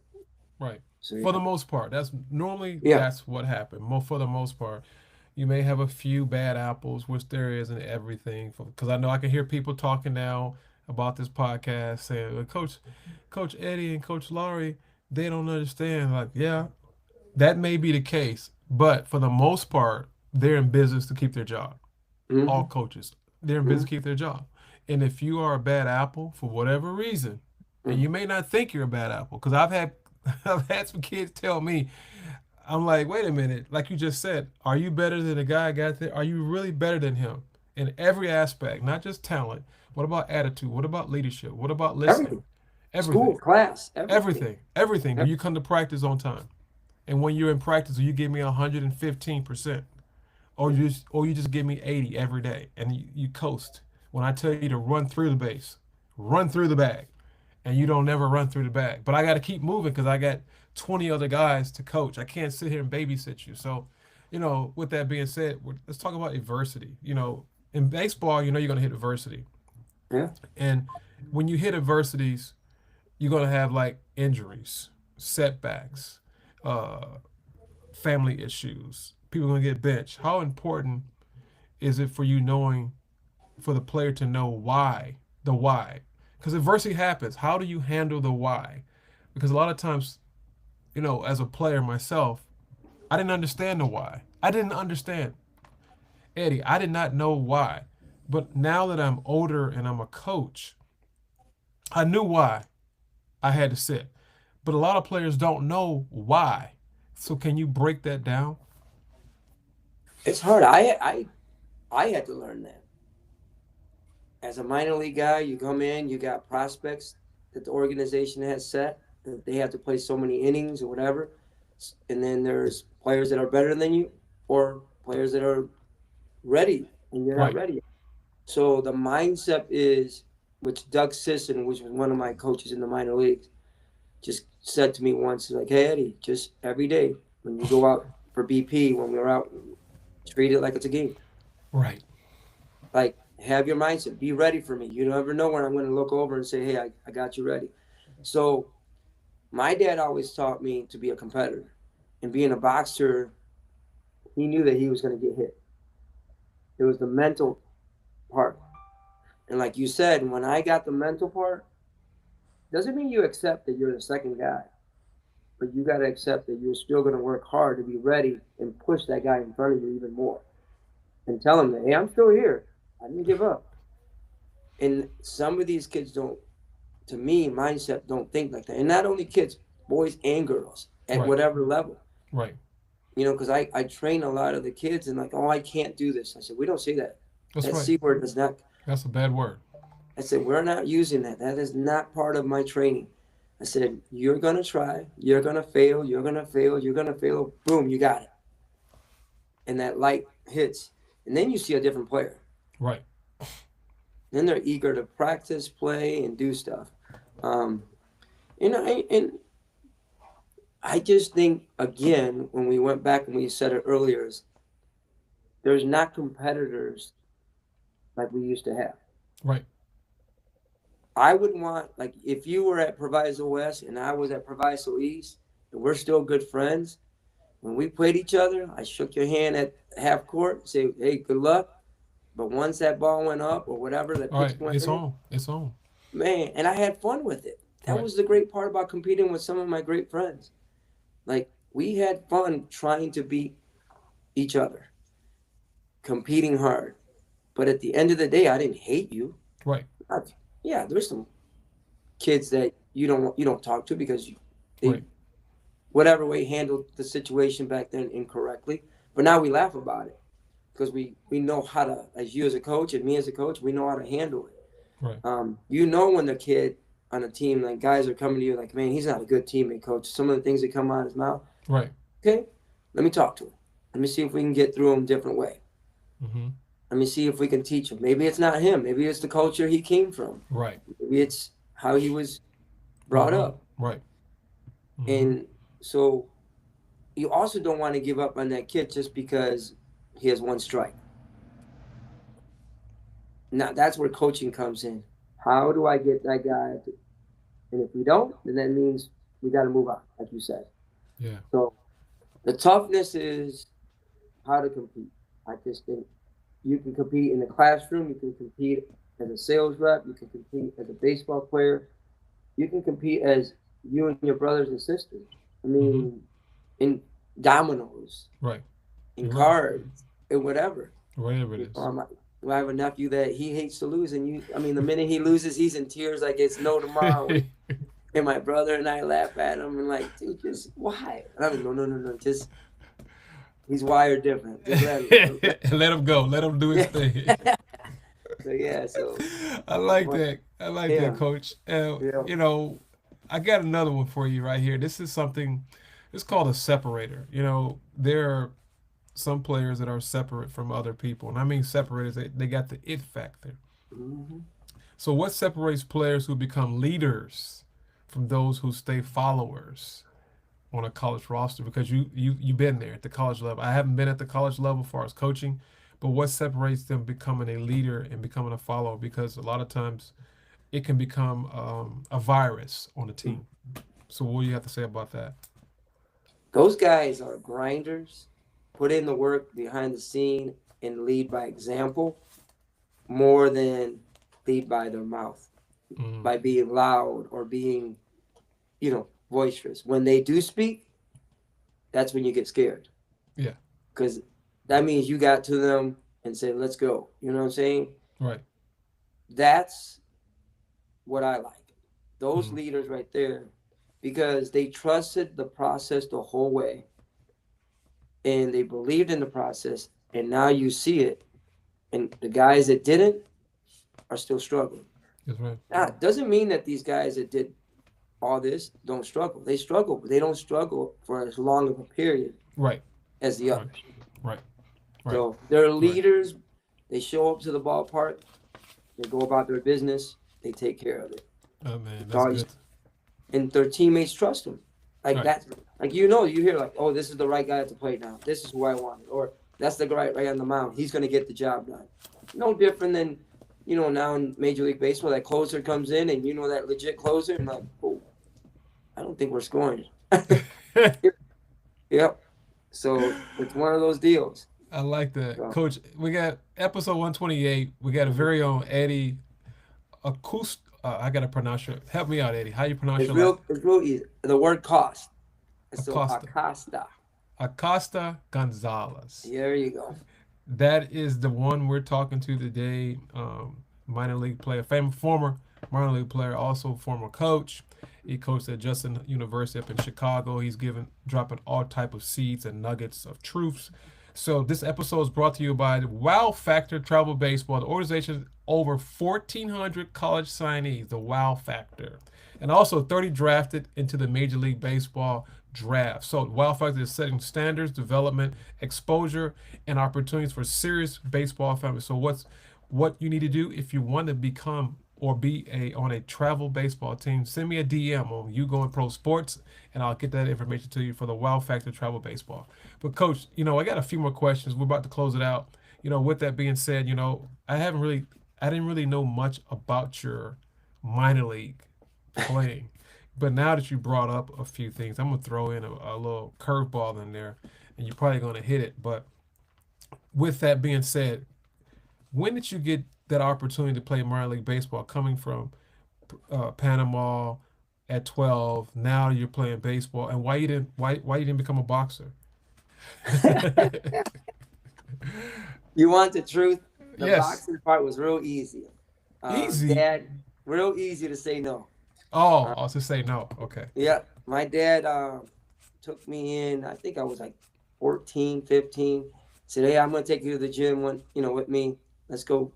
right. So For yeah, the most part, yeah. that's what happened. For the most part, you may have a few bad apples, which there is in everything. Because I know I can hear people talking now about this podcast saying, well, Coach Eddie and Coach Laurie, they don't understand. Like, yeah, that may be the case, but for the most part, they're in business to keep their job. All Mm-hmm. coaches, they're in business Mm-hmm. to keep their job. And if you are a bad apple for whatever reason, and Mm-hmm. you may not think you're a bad apple, because I've had I've had some kids tell me, I'm like, wait a minute, like you just said, are you better than the guy I got there? Are you really better than him in every aspect, not just talent? What about attitude? What about leadership? What about listening? Everything, school, Everything, class, everything. everything. Do you come to practice on time? And when you're in practice, do you give me 115%? Or you just give me 80 every day and you coast when I tell you to run through the base, run through the bag, and you don't never run through the bag. But I got to keep moving because I got 20 other guys to coach. I can't sit here and babysit you. So, with that being said, let's talk about adversity. In baseball, you're going to hit adversity. Yeah. And when you hit adversities, you're going to have like injuries, setbacks, uh, family issues. People are going to get benched. How important is it for you knowing, for the player to know the why? Because adversity happens. How do you handle the why? Because a lot of times, as a player myself, I didn't understand the why. I didn't understand. Eddie, I did not know why. But now that I'm older and I'm a coach, I knew why I had to sit. But a lot of players don't know why. So can you break that down? It's hard. I had to learn that as a minor league guy. You come in, you got prospects that the organization has set that they have to play so many innings or whatever, and then there's players that are better than you or players that are ready and you're not Right. ready. So the mindset is, which Doug Sisson, which was one of my coaches in the minor leagues, just said to me once, like, "Hey Eddie, just every day when you go out for BP, when we're out, treat it like it's a game. Right. Like, have your mindset, be ready for me. You never know when I'm going to look over and say, hey, I got you ready." So my dad always taught me to be a competitor, and being a boxer, he knew that he was going to get hit. It was the mental part. And like you said, when I got the mental part, doesn't mean you accept that you're the second guy, but you got to accept that you're still going to work hard to be ready and push that guy in front of you even more and tell him that, hey, I'm still here. I didn't give up. And some of these kids don't, to me, mindset don't think like that. And not only kids, boys and girls at Right. whatever level. Right. Because I train a lot of the kids and like, oh, I can't do this. I said, we don't say that. That's That right. C word does not. That's a bad word. I said, we're not using that. That is not part of my training. I said, you're going to try. You're going to fail. You're going to fail. You're going to fail. Boom, you got it. And that light hits. And then you see a different player. Right. Then they're eager to practice, play, and do stuff. Um, and I just think, again, when we went back and we said it earlier, is there's not competitors like we used to have. Right. I would want, like, if you were at Proviso West and I was at Proviso East, and we're still good friends, when we played each other, I shook your hand at half court, say, hey, good luck. But once that ball went up or whatever, that All pitch right. went It's in, on. It's on. man, and I had fun with it. That Right. was the great part about competing with some of my great friends. Like, we had fun trying to beat each other competing hard. But at the end of the day, I didn't hate you. Right. I, yeah, there's some kids that you don't talk to because they Right. whatever way handled the situation back then incorrectly. But now we laugh about it because we know how to, as you as a coach and me as a coach, we know how to handle it. Right. When the kid on a team, like guys are coming to you like, man, he's not a good teammate, coach. Some of the things that come out of his mouth, Right. okay, let me talk to him. Let me see if we can get through him a different way. Mm-hmm. Let me see if we can teach him. Maybe it's not him. Maybe it's the culture he came from. Right. Maybe it's how he was brought Brought up. up. Right. Mm-hmm. And so you also don't want to give up on that kid just because he has one strike. Now that's where coaching comes in. How do I get that guy? And if we don't, then that means we got to move on, like you said. Yeah. So the toughness is how to compete. I just think you can compete in the classroom. You can compete as a sales rep. You can compete as a baseball player. You can compete as you and your brothers and sisters. I Mm-hmm. mean, in dominoes, Right. in You're right. cards, and whatever. Whatever it You know, is. I have a nephew that he hates to lose, and I mean, the minute he loses, he's in tears like it's no tomorrow. And my brother and I laugh at him and like, dude, just why? And I'm like, no, no, no, no, just he's wired different. Just let him. Let him go. Let him do his Yeah. thing. So yeah, so I like but, that. I like that, yeah, Coach. yeah. I got another one for you right here. This is something. It's called a separator. There are some players that are separate from other people, and I mean separators. They got the it factor. Hmm. So, what separates players who become leaders from those who stay followers on a college roster? Because you've been there at the college level. I haven't been at the college level as far as coaching, but what separates them becoming a leader and becoming a follower? Because a lot of times it can become a virus on a team. So, what do you have to say about that? Those guys are grinders, put in the work behind the scene and lead by example more than lead by their mouth, Mm, by being loud or being, boisterous. When they do speak, that's when you get scared yeah. because that means you got to them and said, let's go. You know what I'm saying? Right. That's what I like. Those Mm, leaders right there, because they trusted the process the whole way and they believed in the process. And now you see it. And the guys that didn't are still struggling. that's right. Now, it doesn't mean that these guys that did all this don't struggle. They struggle, but they don't struggle for as long of a period Right. as the Right. others. Right. Right. So they're Right. leaders. They show up to the ballpark. They go about their business. They take care of it. Oh man, That's that's all good. and their teammates trust them. Like Right. that, like you hear like, oh, this is the right guy at the plate now. This is who I wanted, or that's the guy right on the mound. He's gonna get the job done. No different than now in Major League Baseball, that closer comes in and that legit closer, and like, oh, I don't think we're scoring. Yep. So it's one of those deals. I like that, So, Coach. We got episode 128. We got a very own Eddie Acoust. I gotta pronounce your. Help me out, Eddie. How you pronounce it's your last? real. It's real easy. The word cost. So Acosta. Acosta. Acosta Gonzalez. There you go. That is the one we're talking to today. Minor league player, famous former minor league player, also former coach. He coached at Justin University up in Chicago. He's dropping all type of seeds and nuggets of truths. So this episode is brought to you by Wow Factor Travel Baseball, the organization over 1,400 college signees, the Wow Factor, and also 30 drafted into the Major League Baseball draft. So Wow Factor is setting standards, development, exposure, and opportunities for serious baseball families. So what you need to do if you want to become or be on a travel baseball team, send me a DM on YouGoin'Pro Sports, and I'll get that information to you for the Wow Factor Travel Baseball. But Coach, I got a few more questions. We're about to close it out. With that being said, I didn't really know much about your minor league playing, but now that you brought up a few things, I'm gonna throw in a little curveball in there, and you're probably gonna hit it. But with that being said, when did you get that opportunity to play minor league baseball? Coming from Panama at 12, now you're playing baseball, and why you didn't become a boxer? You want the truth? The Yes. boxing part was real easy. Easy. Dad, real easy to say no. Oh, Uh, I'll just say no. Okay. yeah, my dad took me in. I think I was like 14, 15. Said, "Hey, I'm gonna take you to the gym with me. Let's go."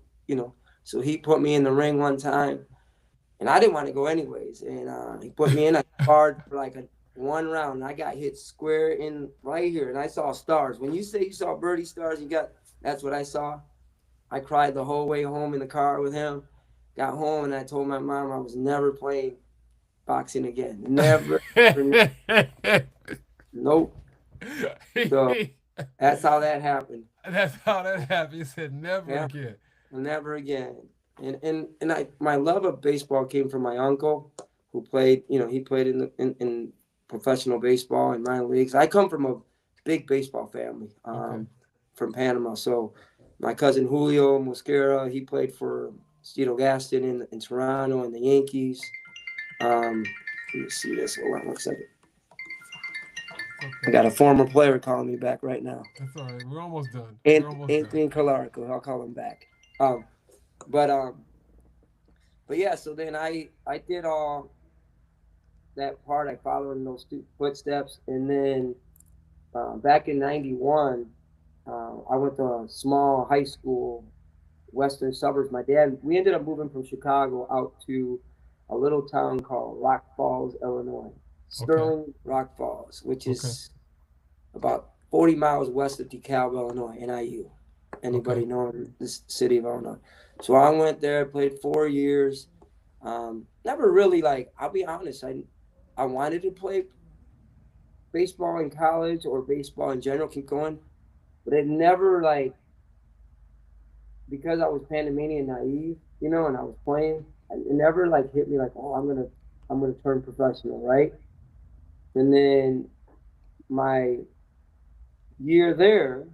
So he put me in the ring one time, and I didn't want to go anyways. And he put me in a hard for like a one round. And I got hit square in right here, and I saw stars. When you say you saw birdie stars, that's what I saw. I cried the whole way home in the car with him. Got home and I told my mom I was never playing boxing again. Never, never, nope. So that's how that happened. That's how that happened. He said never Yeah, again. never again. And my love of baseball came from my uncle, who played. He played in professional baseball in minor leagues. I come from a big baseball family, Okay. from Panama. So my cousin Julio Mosquera, he played for Steve Gaston in Toronto and the Yankees. Let me see this. Hold on one second. I Okay. got a former player calling me back right now. That's all right. We're almost done. We're And almost done. Anthony Calarico. I'll call him back. Um, but um, but yeah. So then I did all that part. I followed in those footsteps, and then back in '91, I went to a small high school, western suburbs. We ended up moving from Chicago out to a little town called Rock Falls, Illinois. Okay. Sterling Rock Falls, which Okay. is about 40 miles west of DeKalb, Illinois, NIU. Okay. Anybody know this city of Illinois? So I went there, played 4 years. Never really like. I'll be honest. I wanted to play baseball in college or baseball in general, keep going, but it never like because I was Panamanian naive, and I was playing. It never like hit me like, oh, I'm gonna turn professional, right? And then my year there,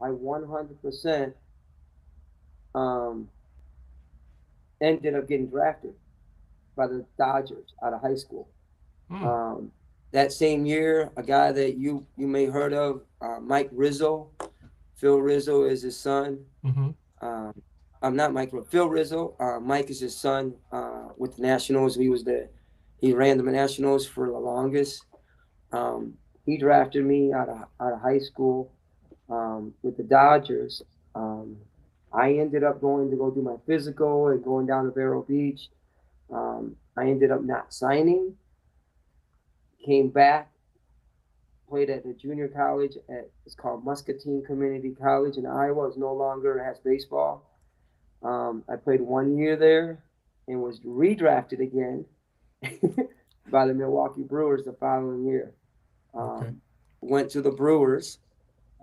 I 100% um, ended up getting drafted by the Dodgers out of high school. Mm. Um, that same year, a guy that you may heard of, Mike Rizzo. Phil Rizzo is his son. Mm-hmm. Um, I'm not Mike. Phil Rizzo. Mike is his son with the Nationals. He ran the Nationals for the longest. He drafted me out of high school with the Dodgers. Um, I ended up going to go do my physical and going down to Vero Beach. I ended up not signing. Came back, played at the junior college it's called Muscatine Community College in Iowa. It's no longer has baseball. I played 1 year there and was redrafted again by the Milwaukee Brewers the following year. Okay. Um, Went to the Brewers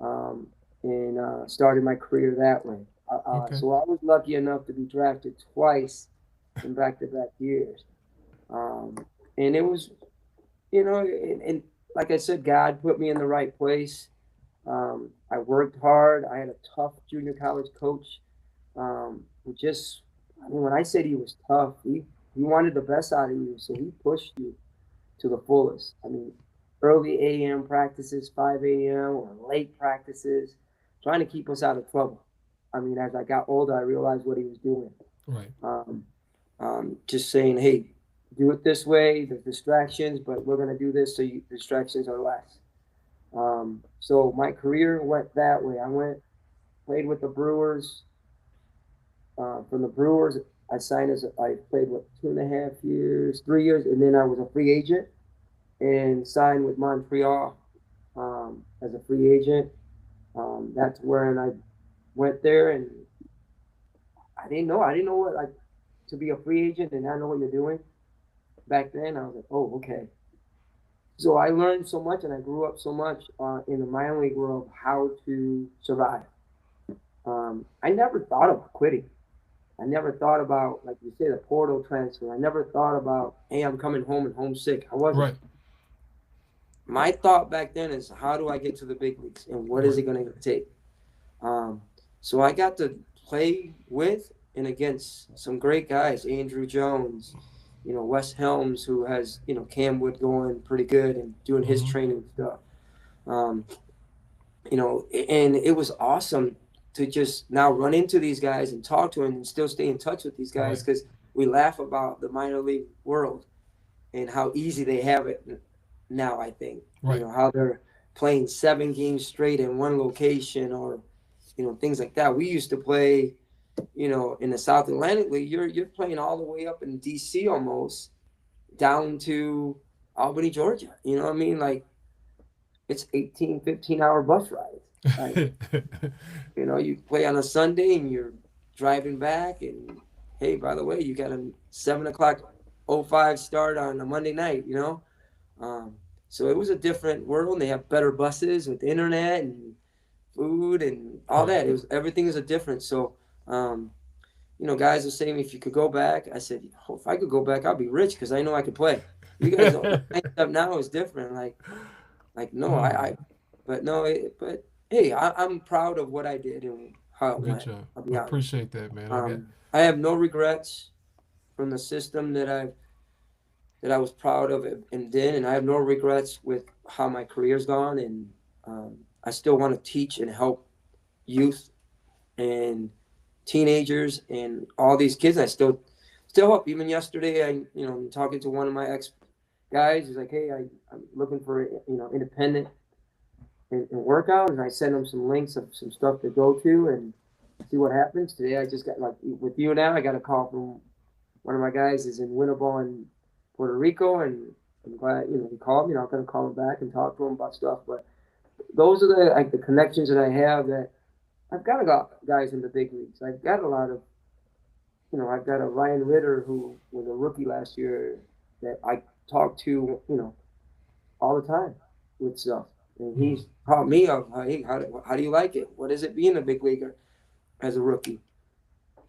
and started my career that way. Okay. So I was lucky enough to be drafted twice in back-to-back years. Um, and it was, and like I said, God put me in the right place. I worked hard. I had a tough junior college coach who just, I mean, when I said he was tough, he wanted the best out of you, so he pushed you to the fullest. I mean, early a.m. practices, 5 a.m. or late practices, trying to keep us out of trouble. I mean, as I got older, I realized what he was doing. Right. Um, just saying, hey, do it this way. There's distractions, but we're going to do this so distractions are less. So my career went that way. Played with the Brewers. From the Brewers, I played what 2.5 years, 3 years, and then I was a free agent and signed with Montreal as a free agent. That's where I went there, and I didn't know what like to be a free agent and not know what you're doing. Back then, I was like, oh, okay. So I learned so much, and I grew up so much in the minor league world how to survive. I never thought about quitting. I never thought about, like you say, the portal transfer. I never thought about, hey, I'm coming home and homesick. I wasn't. Right. My thought back then is, how do I get to the big leagues, and what is Right. it going to take? Um, so I got to play with and against some great guys, Andrew Jones, Wes Helms, who has Camwood going pretty good and doing his Mm-hmm. training stuff. Um, and it was awesome to just now run into these guys and talk to them and still stay in touch with these guys Right. because we laugh about the minor league world and how easy they have it now. I think Right. how they're playing 7 games straight in one location or things like that. We used to play in the South Atlantic League. You're playing all the way up in DC almost down to Albany, Georgia. You know what I mean? Like it's 18, 15-hour bus rides. Like you play on a Sunday and you're driving back, and hey, by the way, you got a 7 o'clock 05 start on a Monday night. Um, so it was a different world. And they have better buses with internet and food and all Right. that. It was everything is a difference. So, um, guys are saying if you could go back, I said, oh, if I could go back, I'll be rich because I know I could play. You guys don't. The mindset now is different. Like no, Oh, but no, but hey, I'm proud of what I did and how it good went. job. I'll be I honest. appreciate that, man. I got I have no regrets from the system that I was proud of it and did, and I have no regrets with how my career's gone, and I still want to teach and help youth and teenagers and all these kids. I still help. Even yesterday, I'm talking to one of my ex guys. He's like, "Hey, I'm looking for independent and workout," and I send him some links of some stuff to go to and see what happens. Today, I just got like with you now. I got a call from one of my guys is in Winnebago in Puerto Rico, and I'm glad he called me. I'm gonna call him back and talk to him about stuff. But those are the connections that I have. That I've got a lot of guys in the big leagues. I've got a lot of I've got a Ryan Ritter who was a rookie last year that I talk to all the time with stuff, and mm, he's taught me of hey how do you like it? What is it being a big leaguer as a rookie?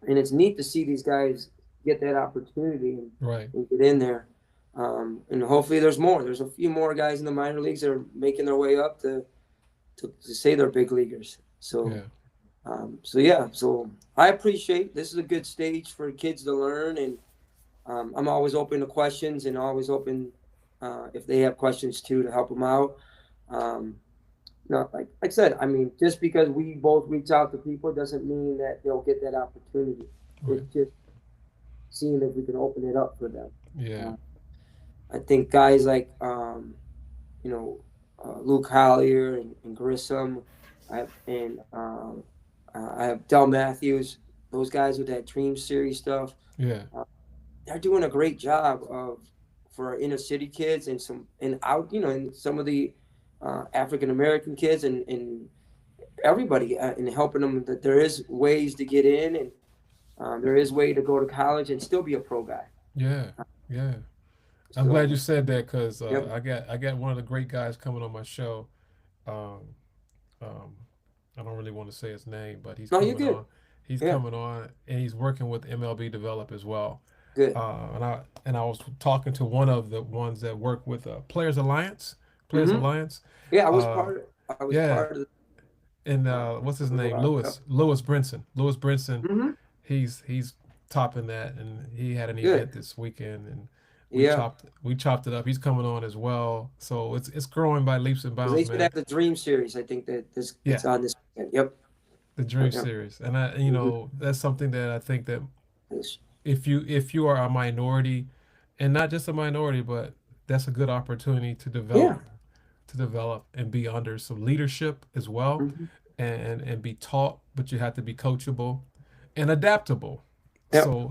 And it's neat to see these guys get that opportunity right. and get in there. And hopefully there's more. There's a few more guys in the minor leagues that are making their way up to say they're big leaguers. Yeah. So yeah. So I appreciate this is a good stage for kids to learn, and I'm always open to questions and always open if they have questions too to help them out. Um, like I said, I mean, just because we both reach out to people doesn't mean that they'll get that opportunity. Right. It's just seeing if we can open it up for them. Yeah. Uh, I think guys like you know Luke Collier and Grissom, I have Del Matthews. Those guys with that Dream Series stuff, Yeah. uh, they're doing a great job for our inner city kids and out and some of the African American kids and everybody and helping them that there is ways to get in and there is way to go to college and still be a pro guy. Yeah. Yeah. I'm glad you So said that because yep. I got one of the great guys coming on my show. Um, um, I don't really want to say his name, but he's No, you're coming good. on. He's Yeah, coming on, and he's working with MLB Develop as well. good. And I was talking to one of the ones that work with Players Alliance. Players Hmm. Alliance. Yeah, Uh, I was yeah, part of and uh, what's his of, name? yep. Lewis Brinson. Lewis Brinson. Hmm. He's topping that, and he had an Good. event this weekend, and Yeah, we chopped it up. He's coming on as well, so it's growing by leaps and because they bounds, should man. have the Dream Series. I think that this it's Yeah, on this weekend. Yep. the Dream Yep. Series, and I Hmm. that's something that I think that if you are a minority, and not just a minority, but that's a good opportunity Yeah. to develop and be under some leadership as well, Hmm. and be taught, but you have to be coachable and adaptable. Yep. So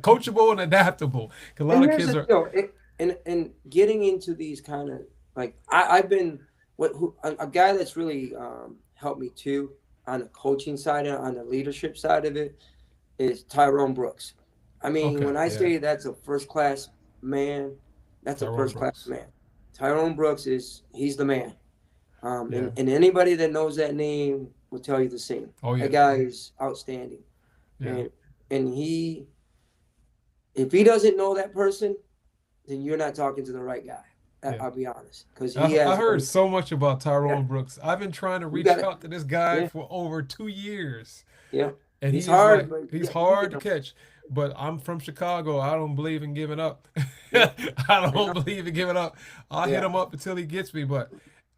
coachable and adaptable. 'Cause a lot And of here's kids the are deal, and getting into these kind of like I've been a guy that's really helped me too on the coaching side and on the leadership side of it is Tyrone Brooks. I mean, okay. when I Yeah, say that's a first class man, that's a Tyrone first class Brooks. man. Tyrone Brooks he's the man. Yeah. And anybody that knows that name will tell you the same. Oh That yeah. guy is outstanding, Yeah. and he if he doesn't know that person, then you're not talking to the right guy. Yeah. I'll be honest, because he I has heard so much about yeah, Tyrone Brooks. I've been trying to you reach got it. out to this guy Yeah, for over 2 years. yeah. And He's he is hard, like but he's yeah, you can hard get to him. catch. But I'm from Chicago. I don't believe in giving up. Yeah, I yeah, don't believe in giving up. I'll hit yeah, him up until he gets me. But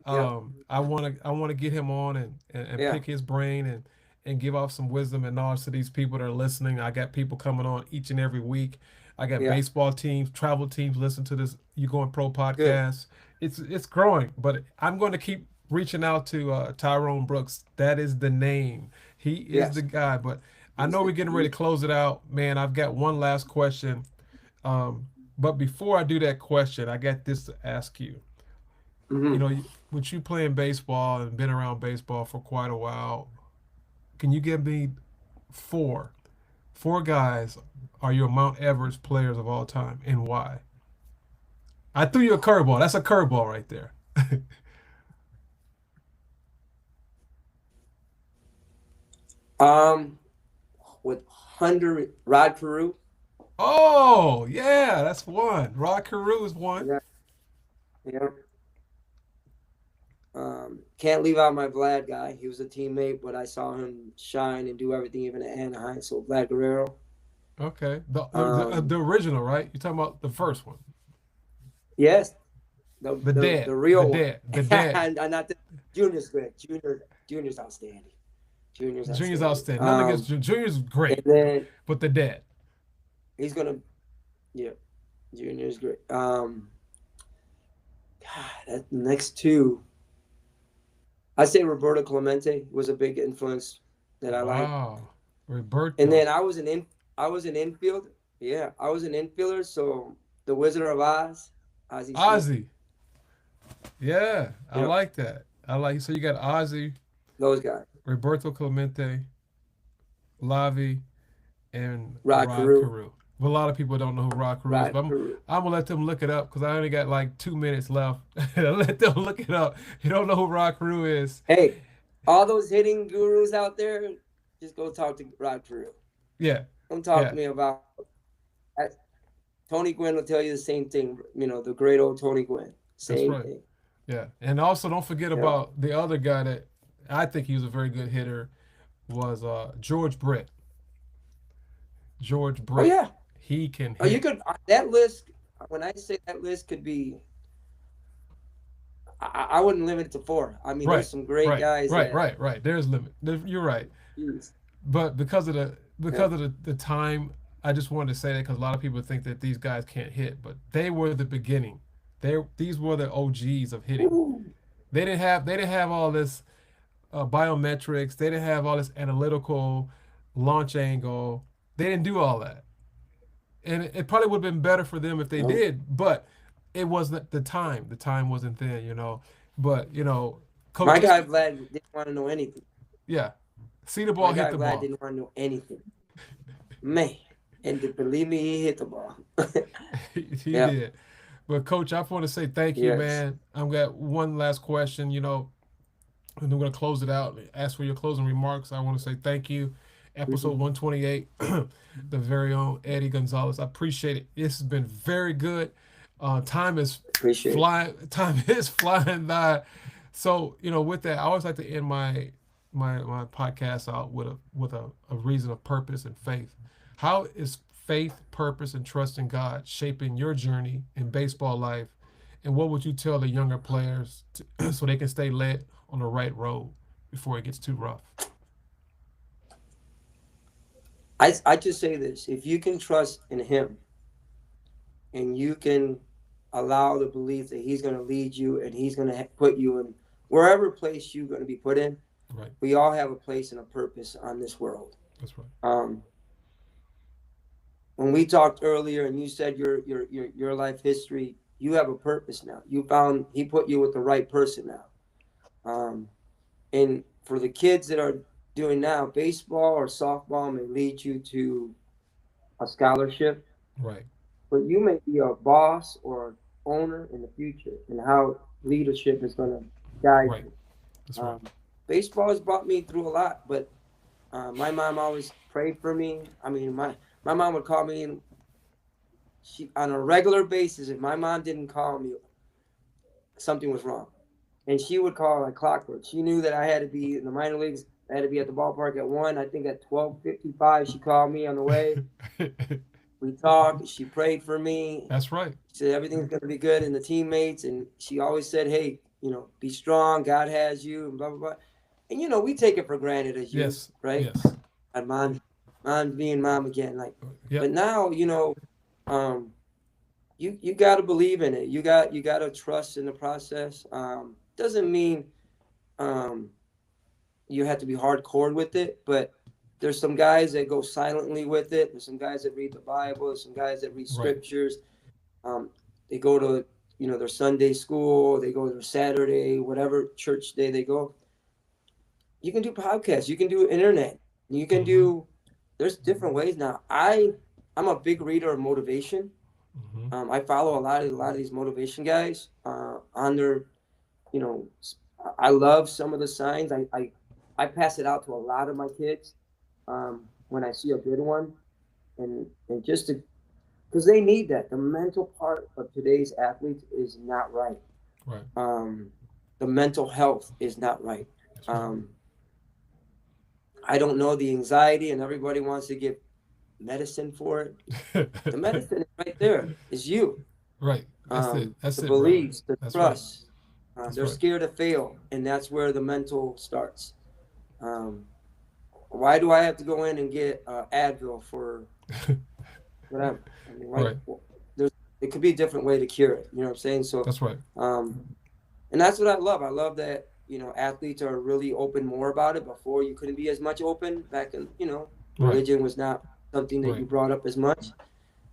yeah, I wanna get him on and yeah. pick his brain and give off some wisdom and knowledge to these people that are listening. I got people coming on each and every week. I got Yeah. baseball teams, travel teams listen to this You Going Pro Good. podcast. It's growing, but I'm going to keep reaching out to Tyrone Brooks. That is the name. He is the Yes. guy. But I He's know the. we're getting ready to close it out, man. I've got one last question. Um, but before I do that question, I got this to ask you. You Mhm. know, with you playing baseball and been around baseball for quite a while, can you give me four four guys are your Mount Everest players of all time and why? I threw you a curveball. That's a curveball right there. Um, with Hunter Rod Carew. Oh yeah, that's one. Rod Carew is one. Yeah. Yeah. Can't leave out my Vlad guy. He was a teammate, but I saw him shine and do everything even at Anaheim. So Vlad Guerrero. Okay, the Um, original, right? You're talking about the first one, yes, the the real one. the dead. And not the Junior's good. Junior's outstanding. Junior's Junior's outstanding. outstanding. Nothing against Junior's And great, then but the dead. he's gonna, yeah, Junior's great. God, that next two, I say Roberto Clemente was a big influence that I like. Wow, And Roberto, then I was an infield. Yeah, I was an infielder. So the Wizard of Oz, Ozzie Smith. Ozzy. Yeah, I Yep, like that. I like so you got Ozzy, those guys. Roberto Clemente, Lavi, and Rod Rod Carew, Carew. But a lot of people don't know who Rod Carew is, Rod but Carew. I'm gonna let them look it up because I only got like 2 minutes left. Let them look it up. You don't know who Rod Carew is? Hey, all those hitting gurus out there, just go talk to Rod Carew. Yeah, Don't talk to yeah, me about that. Tony Gwynn will tell you the same thing. You know, the great old Tony Gwynn. that's Same right. thing. Yeah, and also don't forget Yep. about the other guy that I think he was a very good hitter was George Brett. George Oh Brett. yeah. He can Oh, you hit. could that list. When I say that list could be, I wouldn't limit it to four. I mean, Right, there's some great right, guys right, that. right, right. There's limit. You're right. Geez. But Yeah. because of the time, I just wanted to say that because a lot of people think that these guys can't hit, but they were the beginning. These were the OGs of hitting. Ooh. They didn't have all this biometrics. They didn't have all this analytical launch angle. They didn't do all that, and it probably would have been better for them if they No. did. But it wasn't the time. The time wasn't there, you know. But you know, My coaches, guy Vlad didn't want to know anything. yeah, see the ball, My hit guy the Vlad ball. didn't want to know anything. Man, and believe me, he hit the ball. He Yeah. did. But coach, I want to say thank you, Yes. man. I've got one last question, you know, and I'm going to close it out. Ask for your closing remarks. I want to say thank you. Episode Mhm. 128, the very own Eddie Gonzalez. I appreciate it. This has been very good. Time is Appreciate it. flying. Time is flying by. So you know, with that, I always like to end my podcast out with a reason of purpose and faith. How is faith, purpose, and trust in God shaping your journey in baseball life? And what would you tell the younger players so they can stay led on the right road before it gets too rough? I just say this: if you can trust in Him, and you can allow the belief that He's going to lead you, and He's going to put you in wherever place you're going to be put in. Right. We all have a place and a purpose on this world. That's right. Um, when we talked earlier, and you said your life history, you have a purpose now. You found He put you with the right person now. Um, and for the kids that are doing now, baseball or softball may lead you to a scholarship, Right. but you may be a boss or owner in the future, and how leadership is going to guide Right. you. That's right. Um, Baseball has brought me through a lot, but my mom always prayed for me. I mean, my mom would call me, and she on a regular basis. If my mom didn't call me, something was wrong, and she would call like clockwork. She knew that I had to be in the minor leagues. I had to be at the ballpark at 1. I think at 12:55, she called me on the way. We talked. She prayed for me. That's right. She said everything's going to be good, and the teammates. And she always said, "Hey, be strong. God has you," and blah blah blah. and we take it for granted as youth, Yes. right? Yes. And mom being mom again, like. But Yep. now, um, you got to believe in it. You got to trust in the process. Doesn't mean um, you have to be hardcore with it, but there's some guys that go silently with it. There's some guys that read the Bible. There's some guys that read Right. scriptures. Um, they go to their Sunday school. They go to their Saturday, whatever church day they go. You can do podcasts. You can do internet. You can Mm-hmm. do. There's different ways now. I'm a big reader of motivation. Mm-hmm. I follow a lot of these motivation guys on their, you know, I love some of the signs. I pass it out to a lot of my kids when I see a good one, and just to because they need that. The mental part of today's athletes is not right. Right. Um, the mental health is not right. That's Um, I don't know the anxiety, and everybody wants to give medicine for it. right. The medicine is right there. Is you. Right. That's it. That's The it, brother. beliefs, the That's right. trust. That's They're right. scared to fail, and that's where the mental starts. Um, why do I have to go in and get Advil for whatever? I mean, right. there's it could be a different way to cure it. You know what I'm saying? So, That's right. um, and that's what I love. I love that athletes are really open more about it. Before you couldn't be as much open back in Right. religion was not something that you Right. brought up as much. I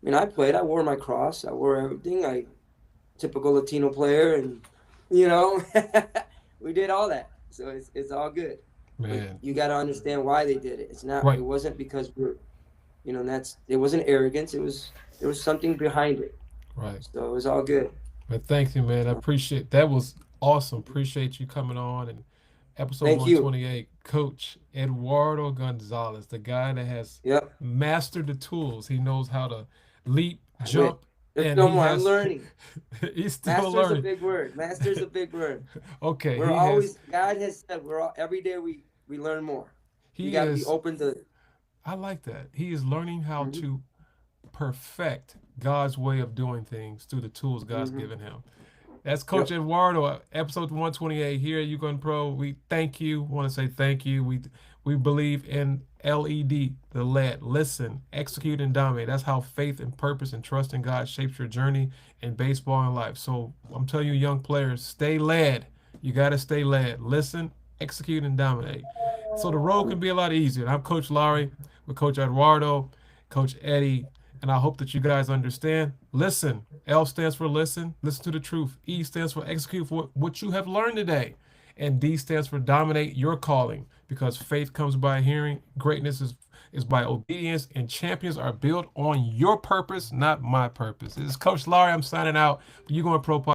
mean, I played. I wore my cross. I wore everything. Typical Latino player, and you know, we did all that. So it's all good. But Man. you got to understand why they did it. It's not. It Right. wasn't because that's. It wasn't arrogance. There was something behind it. Right. So it was all good. But thank you, man. I appreciate that. Was awesome. Appreciate you coming on and episode Thank you. 128. Coach Eduardo Gonzalez, the guy that has Yep. mastered the tools. He knows how to leap, I wish. jump, There's and no he more. I'm has learning. he's still Master's a learning. big word. Master's a big word. Okay, We're he has always. God has said every day we learn more. You he got to be is open to. I like that. He is learning how Hmm. to perfect God's way of doing things through the tools God's Hmm. given him. That's Coach Yep. Eduardo, episode 128 here at YouGoin'Pro. We thank you. Want to say thank you. We believe in LED, the lead. Listen, execute, and dominate. That's how faith and purpose and trust in God shapes your journey in baseball and life. So I'm telling you, young players, stay led. You got to stay led. Listen, execute, and dominate. So the road can be a lot easier. I'm Coach Laurie with Coach Eduardo, Coach Eddie, and I hope that you guys understand. Listen. L stands for listen. Listen to the truth. E stands for execute for what you have learned today. And D stands for dominate your calling because faith comes by hearing. Greatness is by obedience, and champions are built on your purpose, not my purpose. This is Coach Laurie. I'm signing out. You going pro